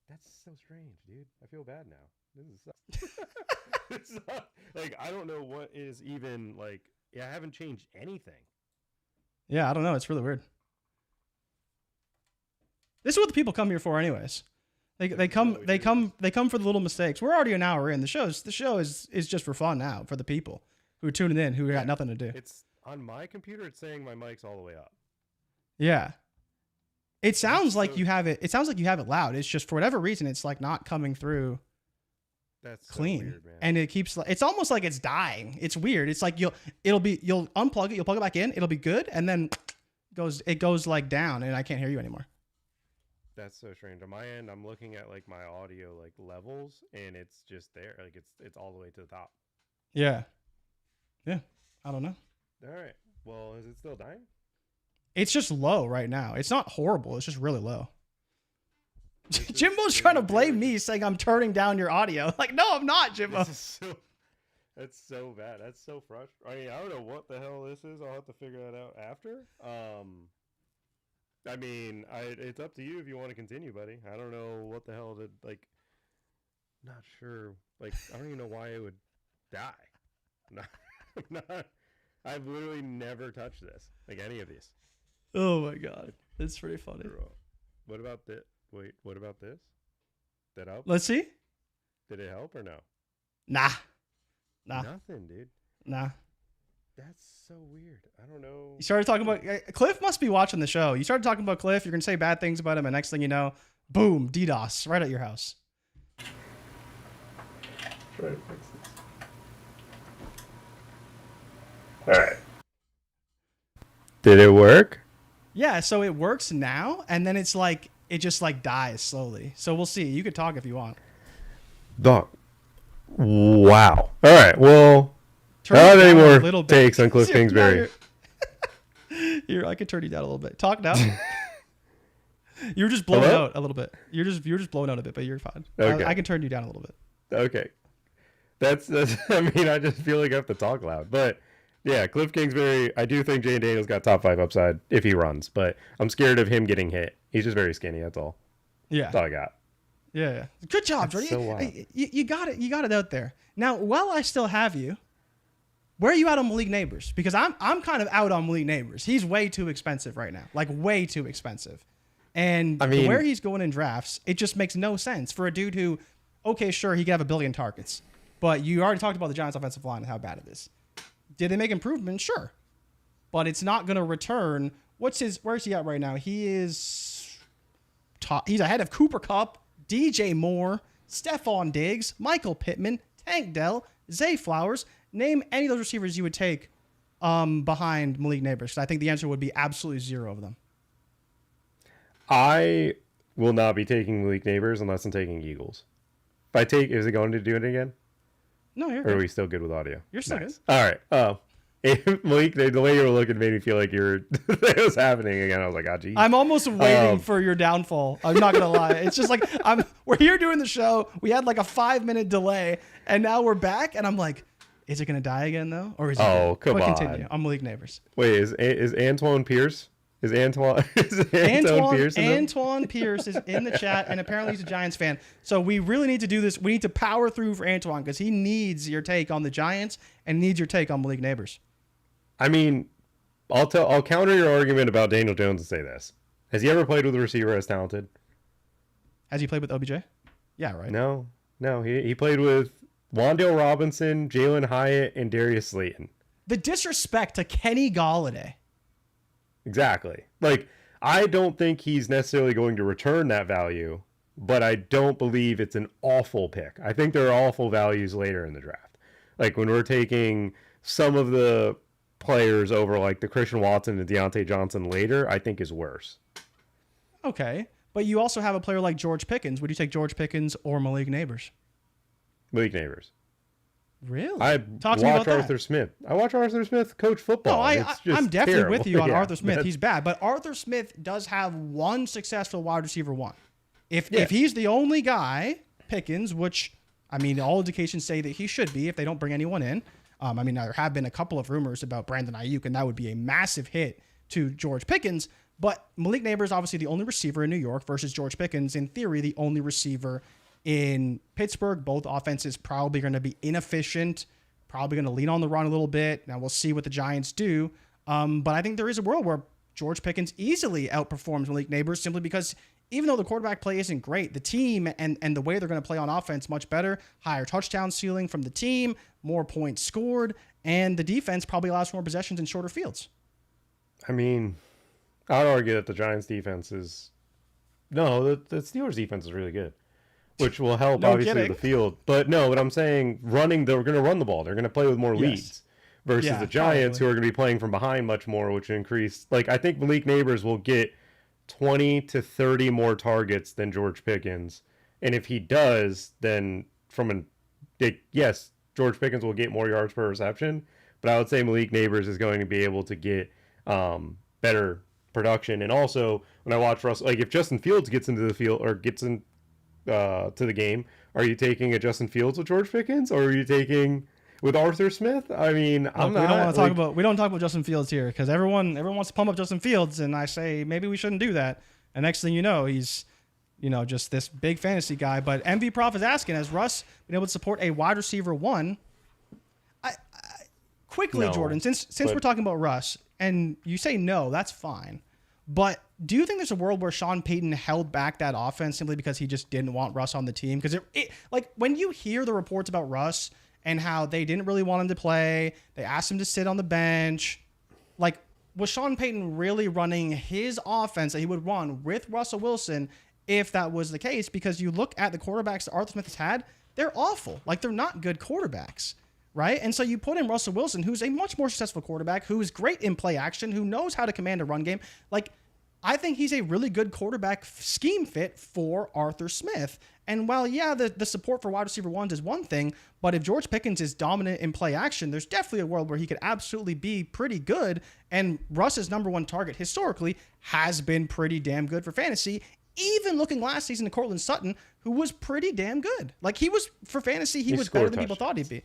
That's so strange, dude. I feel bad now. This is like I don't know what is even like. Yeah, I haven't changed anything. Yeah, I don't know. It's really weird. This is what the people come here for, anyways. They come for the little mistakes. We're already an hour in. The show is just for fun now for the people who are tuning in who got nothing to do. It's on my computer. It's saying my mic's all the way up. Yeah. It sounds like you have it. It sounds like you have it loud. It's just for whatever reason, it's like not coming through. That's clean, so weird, man. And it keeps. It's almost like it's dying. It's weird. It's like you'll unplug it, you'll plug it back in, it'll be good, and then it goes like down, and I can't hear you anymore. That's so strange. On my end, I'm looking at like my audio like levels, and it's just there. Like it's all the way to the top. Yeah. I don't know. All right. Well, is it still dying? It's just low right now. It's not horrible. It's just really low. Jimbo's trying to blame me, saying I'm turning down your audio. Like, no, I'm not, Jimbo. That's so bad. That's so frustrating. I mean, I don't know what the hell this is. I'll have to figure that out after. I mean, it's up to you if you want to continue, buddy. I don't know what the hell to, like, not sure. Like, I don't even know why it would die. I've literally never touched this, like any of these. Oh my God. It's pretty funny. What about this? Wait, what about this? Did that help? Let's see. Did it help or no? Nah. Nothing, dude. Nah. That's so weird. I don't know. You started talking about Kliff must be watching the show. You started talking about Kliff. You're going to say bad things about him. And next thing you know, boom, DDoS right at your house. Try to fix this. All right. Did it work? Yeah, so it works now, and then it's like it just like dies slowly. So we'll see. You could talk if you want. Dog. Wow. All right. Well, Turn I don't have it any down a more little bit. takes on Kliff Kingsbury. Here, I could turn you down a little bit. Talk now. You were just blowing out a little bit. You're just blowing out a bit, but you're fine. Okay. I can turn you down a little bit. Okay. That's I mean, I just feel like I have to talk loud. But yeah, Kliff Kingsbury, I do think Jayden Daniels got top 5 upside if he runs, but I'm scared of him getting hit. He's just very skinny, that's all. Yeah. That's all I got. Yeah. Good job, Jordan. So wild. You got it. You got it out there. Now, while I still have you, where are you at on Malik Nabers? Because I'm kind of out on Malik Nabers. He's way too expensive right now. Like way too expensive. And I mean, where he's going in drafts, it just makes no sense for a dude who, okay, sure, he could have a billion targets. But you already talked about the Giants' offensive line and how bad it is. Did they make improvements? Sure. But it's not going to return. Where's he at right now? He is top. He's ahead of Cooper Kupp, DJ Moore, Stephon Diggs, Michael Pittman, Tank Dell, Zay Flowers. Name any of those receivers you would take behind Malik Nabers. Because I think the answer would be absolutely 0 of them. I will not be taking Malik Nabers unless I'm taking Eagles. If I take, is it going to do it again? No, you're Or are good. we still good with audio? You're still Nice. good. All right. Malik, the way you were looking made me feel like it was happening again. I was like, geez. I'm almost waiting for your downfall. I'm not gonna lie. It's just like we're here doing the show. We had like a 5-minute delay, and now we're back. And I'm like, is it gonna die again though, or is it? Oh, come on. Continue. I'm Malik Nabers. Wait, is Antoine Pierce? Is Antoine Pierce? Antoine Pierce is in the chat, and apparently he's a Giants fan. So we really need to do this. We need to power through for Antoine because he needs your take on the Giants and needs your take on Malik Nabers. I mean, I'll counter your argument about Daniel Jones and say this: has he ever played with a receiver as talented? Has he played with OBJ? Yeah, right. No. He played with Wan'Dale Robinson, Jalen Hyatt, and Darius Slayton. The disrespect to Kenny Golladay. Exactly. Like, I don't think he's necessarily going to return that value, but I don't believe it's an awful pick. I think there are awful values later in the draft. Like when we're taking some of the players over like the Christian Watson and Deontay Johnson later, I think is worse. Okay. But you also have a player like George Pickens. Would you take George Pickens or Malik Nabers? Malik Nabers. Really? I Talk to me about Arthur that. Smith. I watch Arthur Smith coach football. No, I'm definitely terrible. with you on Yeah, Arthur Smith. He's bad, but Arthur Smith does have one successful wide receiver one. If he's the only guy, Pickens, which I mean, all indications say that he should be if they don't bring anyone in. I mean, there have been a couple of rumors about Brandon Aiyuk, and that would be a massive hit to George Pickens. But Malik Nabers is obviously the only receiver in New York versus George Pickens, in theory, the only receiver in Pittsburgh. Both offenses probably going to be inefficient. Probably going to lean on the run a little bit. Now we'll see what the Giants do. But I think there is a world where George Pickens easily outperforms Malik Nabers simply because even though the quarterback play isn't great, the team and the way they're going to play on offense much better, higher touchdown ceiling from the team, more points scored, and the defense probably allows for more possessions in shorter fields. I mean, I'd argue that the Giants defense is the Steelers defense is really good. Which will help, obviously, the field. But no, what I'm saying, they're going to run the ball. They're going to play with more leads versus the Giants, who are going to be playing from behind much more, which increase. Like, I think Malik Nabers will get 20 to 30 more targets than George Pickens. And if he does, then George Pickens will get more yards per reception. But I would say Malik Nabers is going to be able to get better production. And also, when I watch Russell, like if Justin Fields gets into the field or gets in to the game, are you taking a Justin Fields with George Pickens, or are you taking with Arthur Smith. I mean, We don't talk about Justin Fields here because everyone wants to pump up Justin Fields, and I say maybe we shouldn't do that. And next thing you know, he's just this big fantasy guy. But MV Prof is asking, has Russ been able to support a wide receiver one? Quickly, no, Jordan, since we're talking about Russ, and you say no, that's fine. But do you think there's a world where Sean Payton held back that offense simply because he just didn't want Russ on the team? Because like when you hear the reports about Russ and how they didn't really want him to play, they asked him to sit on the bench. Like, was Sean Payton really running his offense that he would run with Russell Wilson if that was the case? Because you look at the quarterbacks that Arthur Smith has had, they're awful. Like, they're not good quarterbacks. Right? And so you put in Russell Wilson, who's a much more successful quarterback, who is great in play action, who knows how to command a run game. Like, I think he's a really good quarterback scheme fit for Arthur Smith. And while, yeah, the support for wide receiver ones is one thing, but if George Pickens is dominant in play action, there's definitely a world where he could absolutely be pretty good. And Russ's number one target historically has been pretty damn good for fantasy, even looking last season to Cortland Sutton, who was pretty damn good. Like, he was, for fantasy, he was better than people thought he'd be.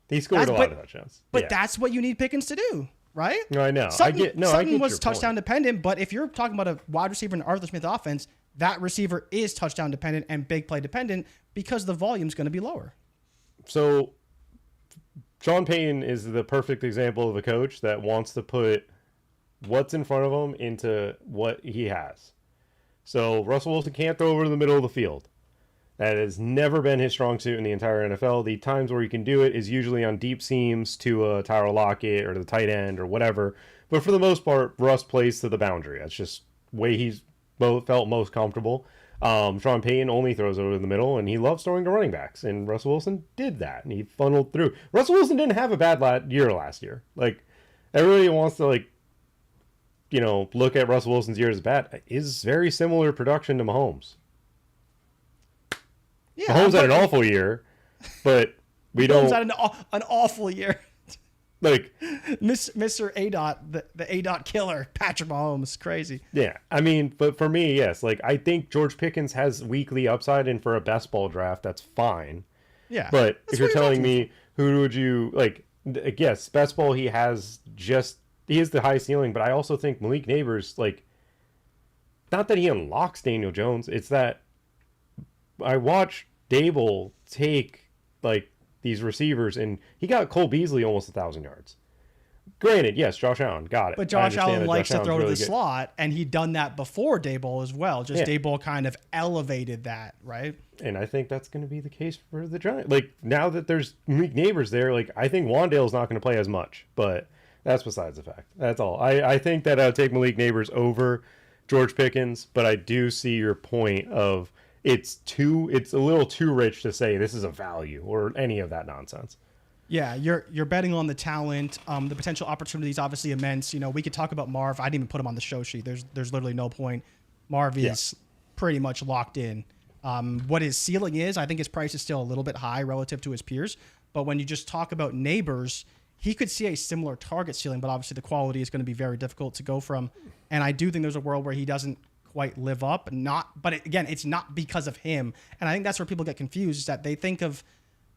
He scored a lot of touchdowns. But that's what you need Pickens to do, right? No, I know. Sutton was touchdown dependent, but if you're talking about a wide receiver in the Arthur Smith offense, that receiver is touchdown dependent and big play dependent because the volume's going to be lower. So Sean Payton is the perfect example of a coach that wants to put what's in front of him into what he has. So Russell Wilson can't throw over to the middle of the field. That has never been his strong suit in the entire NFL. The times where he can do it is usually on deep seams to a Tyler Lockett or the tight end or whatever. But for the most part, Russ plays to the boundary. That's just the way he's felt most comfortable. Sean Payton only throws over the middle, and he loves throwing to running backs. And Russell Wilson did that, and he funneled through. Russell Wilson didn't have a bad year last year. Like, everybody wants to, look at Russell Wilson's year as bad. Is very similar production to Mahomes. Yeah, Mahomes had an awful year, but we don't. Mahomes had an awful year. Like Mr. A-Dot, the A-Dot killer, Patrick Mahomes, crazy. Yeah, I mean, but for me, yes, like I think George Pickens has weekly upside, and for a best ball draft, that's fine. Yeah, but if you're telling me who would you like? Yes, best ball, he has the high ceiling, but I also think Malik Nabers, like, not that he unlocks Daniel Jones, it's that I watched Dable take these receivers, and he got Cole Beasley almost 1,000 yards. Granted, yes, Josh Allen got it. But Josh Allen likes to throw to the slot, and he'd done that before Dable as well. Dable kind of elevated that, right? And I think that's going to be the case for the Giants. Like, now that there's Malik Nabers there, like, I think Wandale's not going to play as much, but that's besides the fact. That's all. I think that I would take Malik Nabers over George Pickens, but I do see your point of it's a little too rich to say this is a value or any of that nonsense. Yeah, you're betting on the talent. The potential opportunity is obviously immense. We could talk about Marv. I didn't even put him on the show sheet. There's literally no point. Marv is pretty much locked in. What his ceiling is, I think his price is still a little bit high relative to his peers. But when you just talk about Nabers, he could see a similar target ceiling, but obviously the quality is going to be very difficult to go from. And I do think there's a world where he doesn't quite live up. Again, it's not because of him. And I think that's where people get confused, is that they think of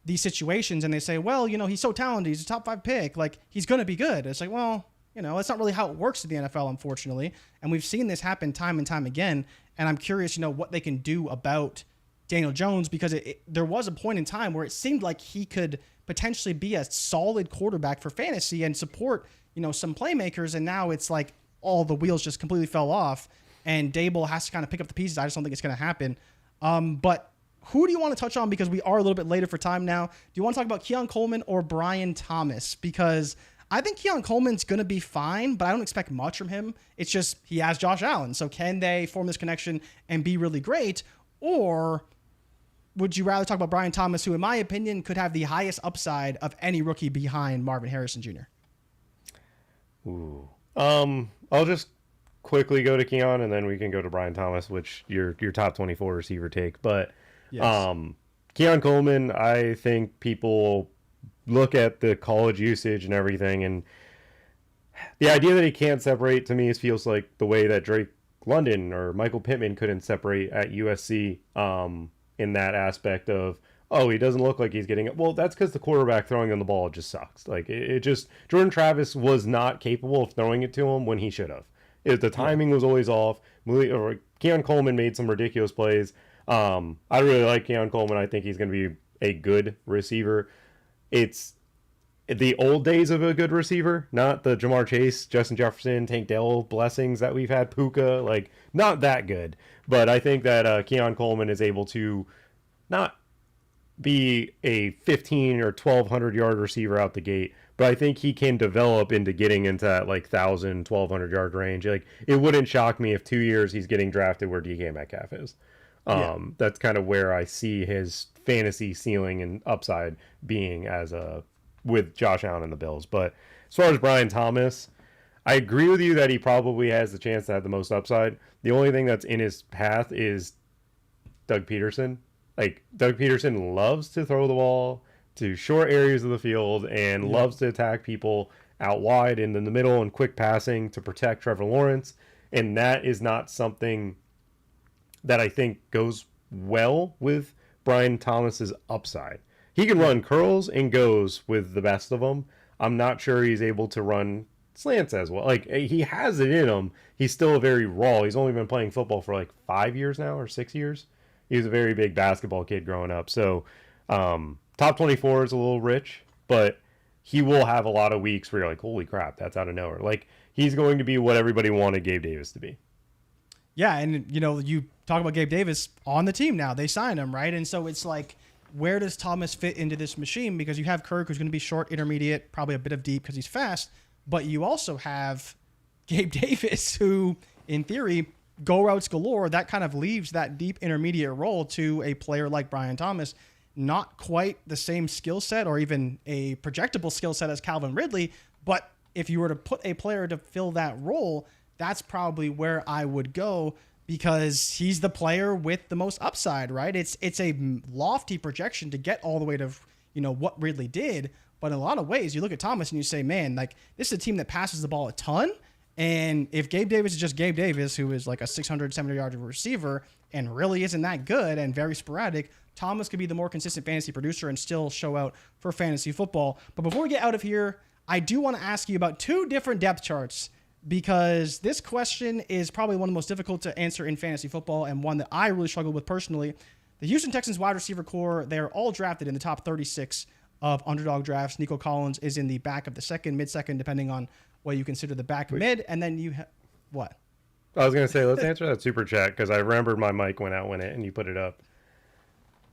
these situations and they say, well, he's so talented, he's a top 5 pick, like, he's going to be good. It's like, well, that's not really how it works in the NFL, unfortunately. And we've seen this happen time and time again. And I'm curious, what they can do about Daniel Jones, because there was a point in time where it seemed like he could potentially be a solid quarterback for fantasy and support, some playmakers. And now it's like all the wheels just completely fell off. And Dable has to kind of pick up the pieces. I just don't think it's going to happen. But who do you want to touch on? Because we are a little bit later for time now. Do you want to talk about Keon Coleman or Brian Thomas? Because I think Keon Coleman's going to be fine, but I don't expect much from him. It's just he has Josh Allen. So can they form this connection and be really great? Or would you rather talk about Brian Thomas, who, in my opinion, could have the highest upside of any rookie behind Marvin Harrison Jr.? Ooh. I'll just quickly go to Keon, and then we can go to Brian Thomas, which your top 24 receiver take. But yes. Keon Coleman, I think people look at the college usage and everything, and the idea that he can't separate, to me, feels like the way that Drake London or Michael Pittman couldn't separate at USC, in that aspect of, oh, he doesn't look like he's getting it. Well, that's because the quarterback throwing him the ball just sucks. Like it just Jordan Travis was not capable of throwing it to him when he should have. The timing was always off. Keon Coleman made some ridiculous plays. I really like Keon Coleman. I think he's going to be a good receiver. It's the old days of a good receiver, not the Jamar Chase, Justin Jefferson, Tank Dell blessings that we've had, Puka, like not that good. But I think that Keon Coleman is able to not be a 15 or 1,200 yard receiver out the gate, but I think he can develop into getting into that like 1,000, 1,200 yard range. Like it wouldn't shock me if 2 years he's getting drafted where DK Metcalf is. That's kind of where I see his fantasy ceiling and upside being with Josh Allen and the Bills. But as far as Brian Thomas, I agree with you that he probably has the chance to have the most upside. The only thing that's in his path is Doug Peterson. Like Doug Peterson loves to throw the ball to short areas of the field and loves to attack people out wide and in the middle and quick passing to protect Trevor Lawrence. And that is not something that I think goes well with Brian Thomas's upside. He can run curls and goes with the best of them. I'm not sure he's able to run slants as well. Like he has it in him. He's still very raw. He's only been playing football for like 5 years now or 6 years. He was a very big basketball kid growing up. So top 24 is a little rich, but he will have a lot of weeks where you're like, holy crap, that's out of nowhere. Like he's going to be what everybody wanted Gabe Davis to be. Yeah, and you talk about Gabe Davis on the team now. They signed him, right? And so it's like, where does Thomas fit into this machine? Because you have Kirk, who's going to be short, intermediate, probably a bit of deep because he's fast, but you also have Gabe Davis, who, in theory, go routes galore. That kind of leaves that deep intermediate role to a player like Brian Thomas. Not quite the same skill set or even a projectable skill set as Calvin Ridley, but if you were to put a player to fill that role, that's probably where I would go because he's the player with the most upside, right? It's a lofty projection to get all the way to, what Ridley did. But in a lot of ways, you look at Thomas and you say, man, like this is a team that passes the ball a ton. And if Gabe Davis is just Gabe Davis, who is like a 600, 700-yard receiver and really isn't that good and very sporadic, Thomas could be the more consistent fantasy producer and still show out for fantasy football. But before we get out of here, I do want to ask you about two different depth charts because this question is probably one of the most difficult to answer in fantasy football and one that I really struggle with personally. The Houston Texans wide receiver core, they're all drafted in the top 36 of Underdog drafts. Nico Collins is in the back of the second, mid-second, depending on what you consider the back mid. And then you have what? I was going to say, let's answer that super chat because I remembered my mic went out when you put it up.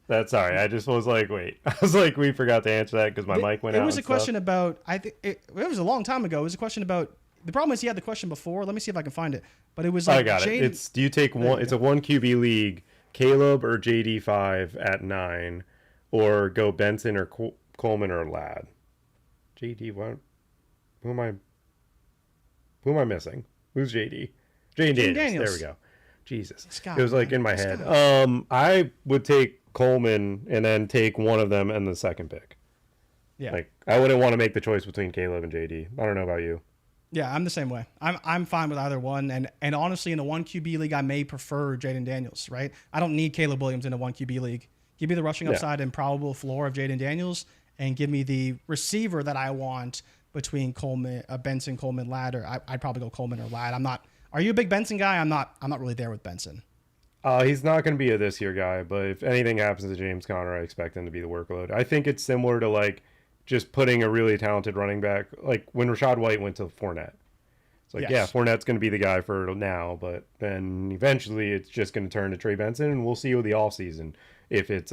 That's sorry. I just was like, wait. I was like, we forgot to answer that because my mic went out. It was a question about, I think it was a long time ago. It was a question about, the problem is he had the question before. Let me see if I can find it. But it was like, I got it. It's, do you take one? It's a 1 QB league, Caleb or JD5 at 9, or go Benson or Coleman or Ladd? JD, what? Who am I missing? Who's JD? Jayden Daniels. There we go. Jesus. It was like in my head. I would take Coleman and then take one of them and the second pick. Yeah. Like I wouldn't want to make the choice between Caleb and JD. I don't know about you. Yeah, I'm the same way. I'm fine with either one. And honestly, in a 1 QB league, I may prefer Jayden Daniels, right? I don't need Caleb Williams in a 1 QB league. Give me the rushing upside and probable floor of Jayden Daniels and give me the receiver that I want between Coleman, Benson, Coleman, Ladd, or I'd probably go Coleman or Ladd. Are you a big Benson guy? I'm not really there with Benson. He's not going to be a this year guy, but if anything happens to James Conner, I expect him to be the workload. I think it's similar to like just putting a really talented running back, like when Rachaad White went to Fournette. It's like, yeah, Fournette's going to be the guy for now, but then eventually it's just going to turn to Trey Benson, and we'll see with the offseason if it's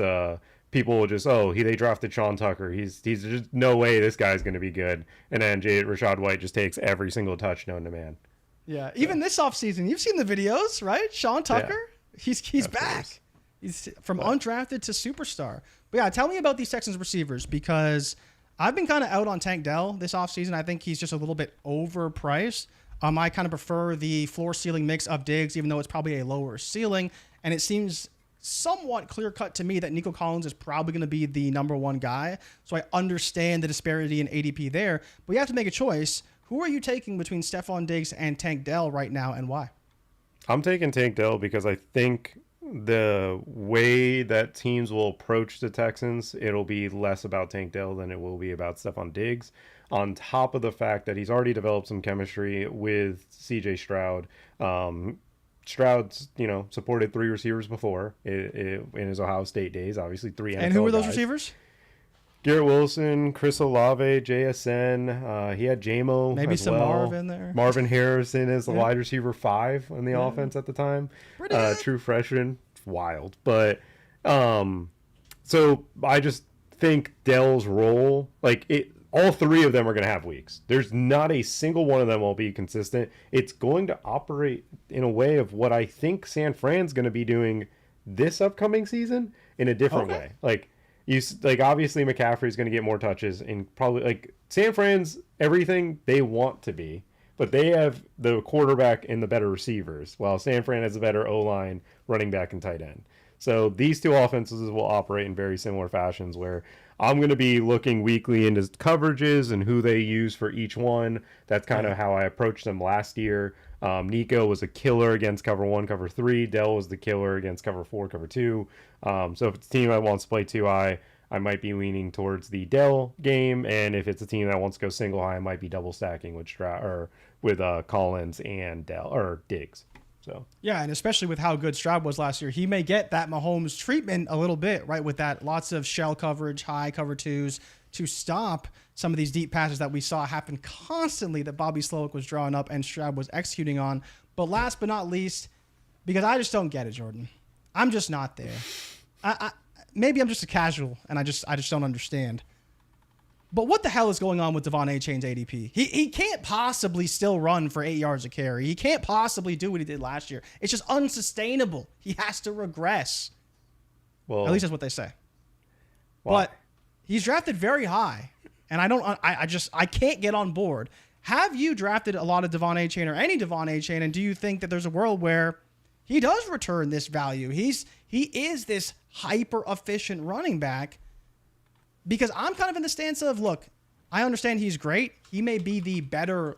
people will just, they drafted Sean Tucker. He's just no way this guy's going to be good. And then Rachaad White just takes every single touch known to man. Yeah, even this offseason, you've seen the videos, right? Sean Tucker, he's back. Course. He's from undrafted to superstar. But yeah, tell me about these Texans receivers because I've been kind of out on Tank Dell this offseason. I think he's just a little bit overpriced. I kind of prefer the floor-ceiling mix of Diggs, even though it's probably a lower ceiling. And it seems somewhat clear-cut to me that Nico Collins is probably going to be the number one guy. So I understand the disparity in ADP there. But you have to make a choice. Who are you taking between Stephon Diggs and Tank Dell right now, and why? I'm taking Tank Dell because I think the way that teams will approach the Texans, it'll be less about Tank Dell than it will be about Stephon Diggs. On top of the fact that he's already developed some chemistry with CJ Stroud. Stroud's, supported 3 receivers before in his Ohio State days. Obviously, 3 NFL And who were those guys. receivers? Garrett Wilson, Chris Olave, JSN. He had JMO. Maybe as some well. Marvin there. Marvin Harrison is the wide receiver 5 on the offense at the time. Pretty good. True freshman. Wild. But so I just think Dell's role, all 3 of them are going to have weeks. There's not a single one of them will be consistent. It's going to operate in a way of what I think San Fran's going to be doing this upcoming season in a different way. Obviously McCaffrey's going to get more touches, and probably San Fran's everything they want to be, but they have the quarterback and the better receivers, while San Fran has a better O-line, running back, and tight end. So these 2 offenses will operate in very similar fashions, where I'm going to be looking weekly into coverages and who they use for each one. That's kind of how I approached them last year. Nico was a killer against cover 1, cover 3. Dell was the killer against cover 4, cover 2. So if it's a team that wants to play 2 high, I might be leaning towards the Dell game. And if it's a team that wants to go single high, I might be double stacking with Collins and Dell or Diggs. So yeah, and especially with how good Stroud was last year, he may get that Mahomes treatment a little bit, right? With that lots of shell coverage, high cover 2s to stop some of these deep passes that we saw happen constantly that Bobby Slowick was drawing up and Stroud was executing on. But last but not least, because I just don't get it, Jordan. I'm just not there. Maybe I'm just a casual and I just don't understand. But what the hell is going on with Devon Achane's ADP? He can't possibly still run for 8 yards a carry. He can't possibly do what he did last year. It's just unsustainable. He has to regress. Well, at least that's what they say. Why? But he's drafted very high, and I can't get on board. Have you drafted a lot of Devon Achane or any Devon Achane, and do you think that there's a world where he does return this value? He is this hyper efficient running back. Because I'm kind of in the stance of, look, I understand he's great. He may be the better,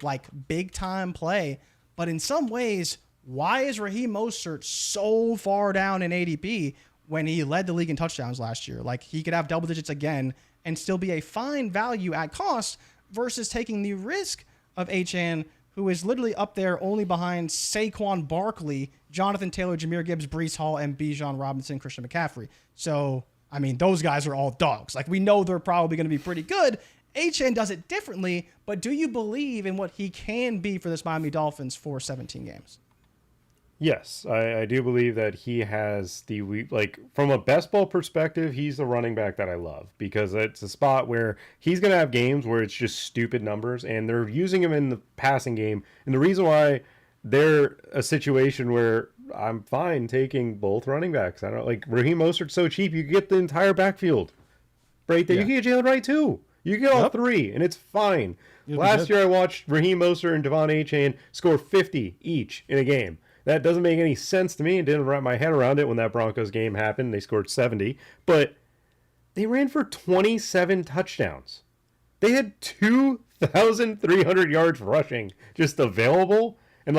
big-time play. But in some ways, why is Raheem Mostert so far down in ADP when he led the league in touchdowns last year? He could have double digits again and still be a fine value at cost versus taking the risk of Achane, who is literally up there only behind Saquon Barkley, Jonathan Taylor, Jahmyr Gibbs, Breece Hall, and Bijan Robinson, Christian McCaffrey. So those guys are all dogs. We know they're probably going to be pretty good. Achane does it differently, but do you believe in what he can be for this Miami Dolphins for 17 games? Yes, I do believe that he has from a best ball perspective, he's the running back that I love, because it's a spot where he's going to have games where it's just stupid numbers and they're using him in the passing game. And the reason why they're a situation where I'm fine taking both running backs. I don't Raheem Mostert's so cheap. You can get the entire backfield right there. Yeah. You can get Jalen Wright too. You can get all 3 and it's fine. Last year I watched Raheem Mostert and Devon Achane score 50 each in a game. That doesn't make any sense to me. It didn't wrap my head around it when that Broncos game happened. They scored 70, but they ran for 27 touchdowns. They had 2,300 yards rushing just available. And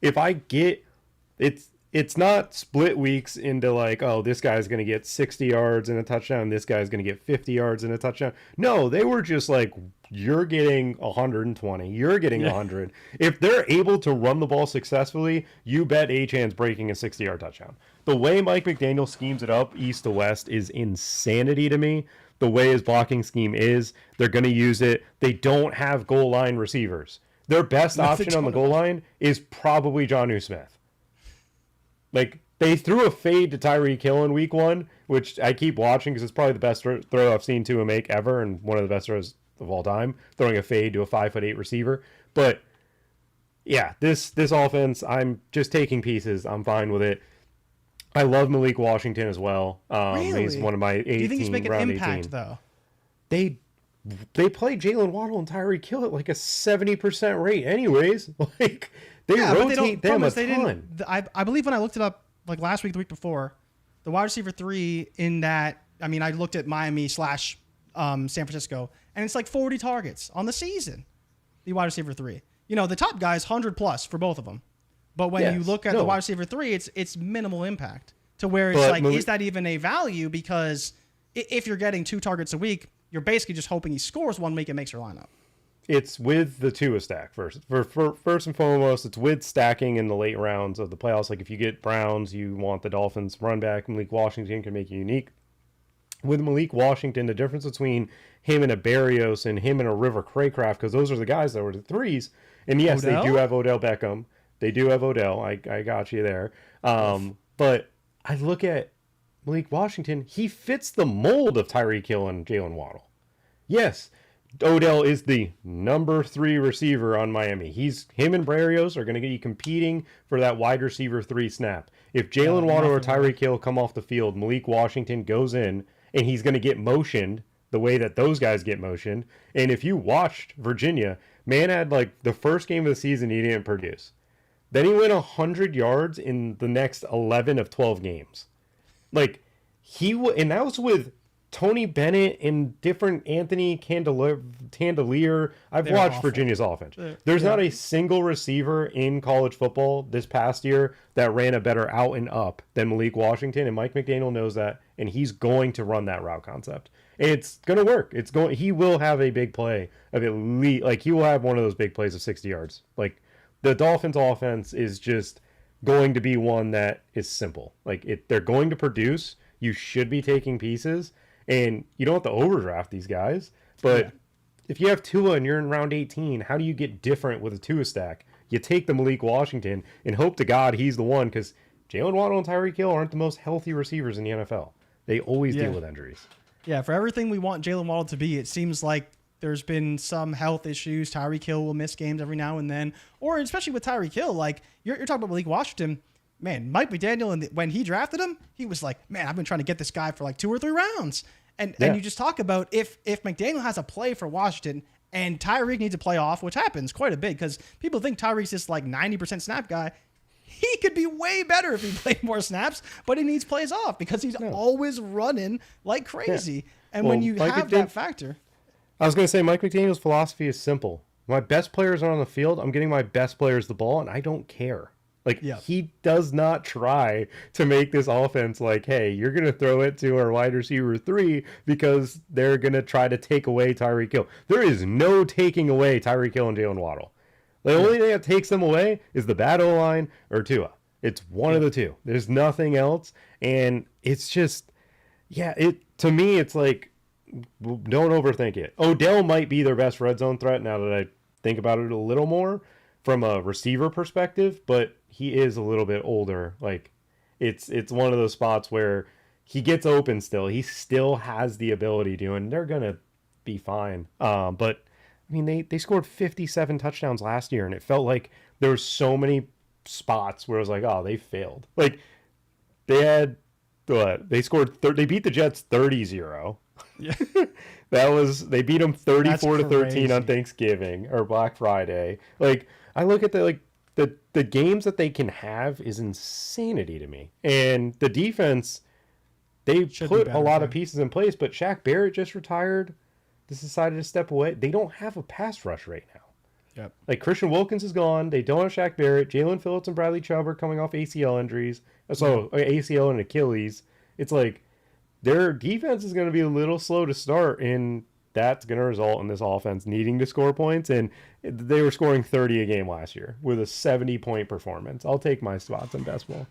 if I get it's not split weeks into this guy's going to get 60 yards and a touchdown, this guy's going to get 50 yards and a touchdown. No, they were just you're getting 120, you're getting 100. If they're able to run the ball successfully, you bet Achane's breaking a 60-yard touchdown. The way Mike McDaniel schemes it up east to west is insanity to me. The way his blocking scheme is, they're going to use it. They don't have goal line receivers. Their best option on the goal line is probably Jonnu Smith. They threw a fade to Tyreek Hill in week 1, which I keep watching because it's probably the best throw I've seen Tua make ever and one of the best throws of all time, throwing a fade to a 5'8" receiver. But yeah, this offense, I'm just taking pieces. I'm fine with it. I love Malik Washington as well. Really? He's one of my 18. Do you think he's making an impact 18. though? They play Jalen Waddle and Tyreek Hill at a 70% rate anyways. They rotate them a ton. I believe when I looked it up last week, the week before, the wide receiver 3 in that, I looked at Miami / San Francisco, and it's 40 targets on the season, the wide receiver 3. The top guy's 100 plus for both of them. But when you look at the wide receiver 3, it's minimal impact to where it's like, is that even a value? Because if you're getting 2 targets a week, you're basically just hoping he scores one week and makes your lineup. It's with the Tua stack first. First and foremost, it's with stacking in the late rounds of the playoffs. Like if you get Browns, you want the Dolphins run back. Malik Washington can make you unique. With Malik Washington, the difference between him and a Berrios and him and a River Craycraft, because those are the guys that were the 3s. And yes, Odell? They do have Odell Beckham. They do have Odell. I got you there. But I look at Malik Washington. He fits the mold of Tyreek Hill and Jalen Waddle. Yes, Odell is the number 3 receiver on Miami. Him and Berrios are going to be competing for that wide receiver 3 snap. If Jalen Waddle or Tyreek Hill come off the field, Malik Washington goes in, and he's going to get motioned the way that those guys get motioned. And if you watched Virginia, man had like the first game of the season, he didn't produce. Then he went 100 yards in the next 11 of 12 games. Like and that was with Tony Bennett and different Anthony Candelier. I've watched awful. Virginia's offense. There's not a single receiver in college football this past year that ran a better out and up than Malik Washington, and Mike McDaniel knows that, and he's going to run that route concept. And it's going to work. He will have a big play of at least, like he will have one of those big plays of 60 yards. Like the Dolphins offense is just going to be one that is simple. Like they're going to produce. You should be taking pieces. And you don't have to overdraft these guys. But if you have Tua and you're in round 18, how do you get different with a Tua stack? You take the Malik Washington and hope to God he's the one, because Jalen Waddle and Tyreek Hill aren't the most healthy receivers in the NFL. They always deal with injuries. Yeah, for everything we want Jalen Waddle to be, it seems like there's been some health issues. Tyreek Hill will miss games every now and then. Or especially with Tyreek Hill, like you're talking about Malik Washington. Man, Mike McDaniel, when he drafted him, he was like, man, I've been trying to get this guy for like 2 or 3 rounds. And you just talk about if McDaniel has a play for Washington and Tyreek needs to play off, which happens quite a bit because people think Tyreek's this like 90% snap guy. He could be way better if he played more snaps, but he needs plays off because he's always running like crazy. And when you have that factor. I was going to say, Mike McDaniel's philosophy is simple. My best players are on the field. I'm getting my best players the ball, and I don't care. He does not try to make this offense like, hey, you're going to throw it to our wide receiver 3 because they're going to try to take away Tyreek Hill. There is no taking away Tyreek Hill and Jalen Waddle. The only thing that takes them away is the bad O-line or Tua. It's one of the two. There's nothing else. And it's just, to me, it's like, don't overthink it. Odell might be their best red zone threat now that I think about it a little more from a receiver perspective, but he is a little bit older. Like it's one of those spots where he gets open still. He still has the ability to, and they're going to be fine. But I mean, they scored 57 touchdowns last year, and it felt like there were so many spots where it was like, oh, they failed. Like they had they scored they beat the Jets 30-0. Yeah. They beat them 34-13 on Thanksgiving or Black Friday. Like I look at the games that they can have is insanity to me. And the defense, they put a lot of pieces in place, but Shaq Barrett just retired. Just decided to step away. They don't have a pass rush right now. Yep. Like Christian Wilkins is gone. They don't have Shaq Barrett. Jalen Phillips and Bradley Chubb are coming off ACL injuries. So ACL and Achilles. It's like their defense is going to be a little slow to start, and that's going to result in this offense needing to score points. And they were scoring 30 a game last year with a 70-point performance. I'll take my spots in Bestball.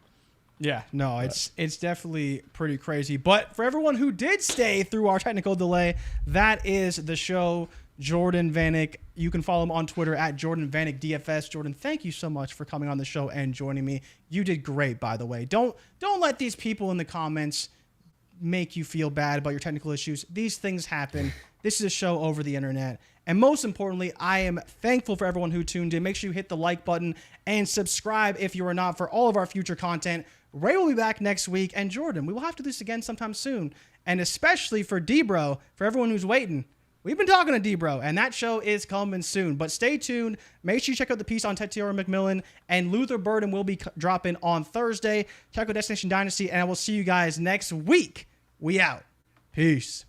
Yeah, no, it's definitely pretty crazy. But for everyone who did stay through our technical delay, that is the show, Jordan Vanek. You can follow him on Twitter at Jordan Vanek DFS. Jordan, thank you so much for coming on the show and joining me. You did great, by the way. Don't let these people in the comments make you feel bad about your technical issues. These things happen. This is a show over the internet. And most importantly, I am thankful for everyone who tuned in. Make sure you hit the like button and subscribe if you are not for all of our future content. Ray will be back next week. And Jordan, we will have to do this again sometime soon. And especially for D-Bro, for everyone who's waiting, we've been talking to D-Bro, and that show is coming soon. But stay tuned. Make sure you check out the piece on Tetiara McMillan, and Luther Burden will be dropping on Thursday. Check out Destination Dynasty, and I will see you guys next week. We out. Peace.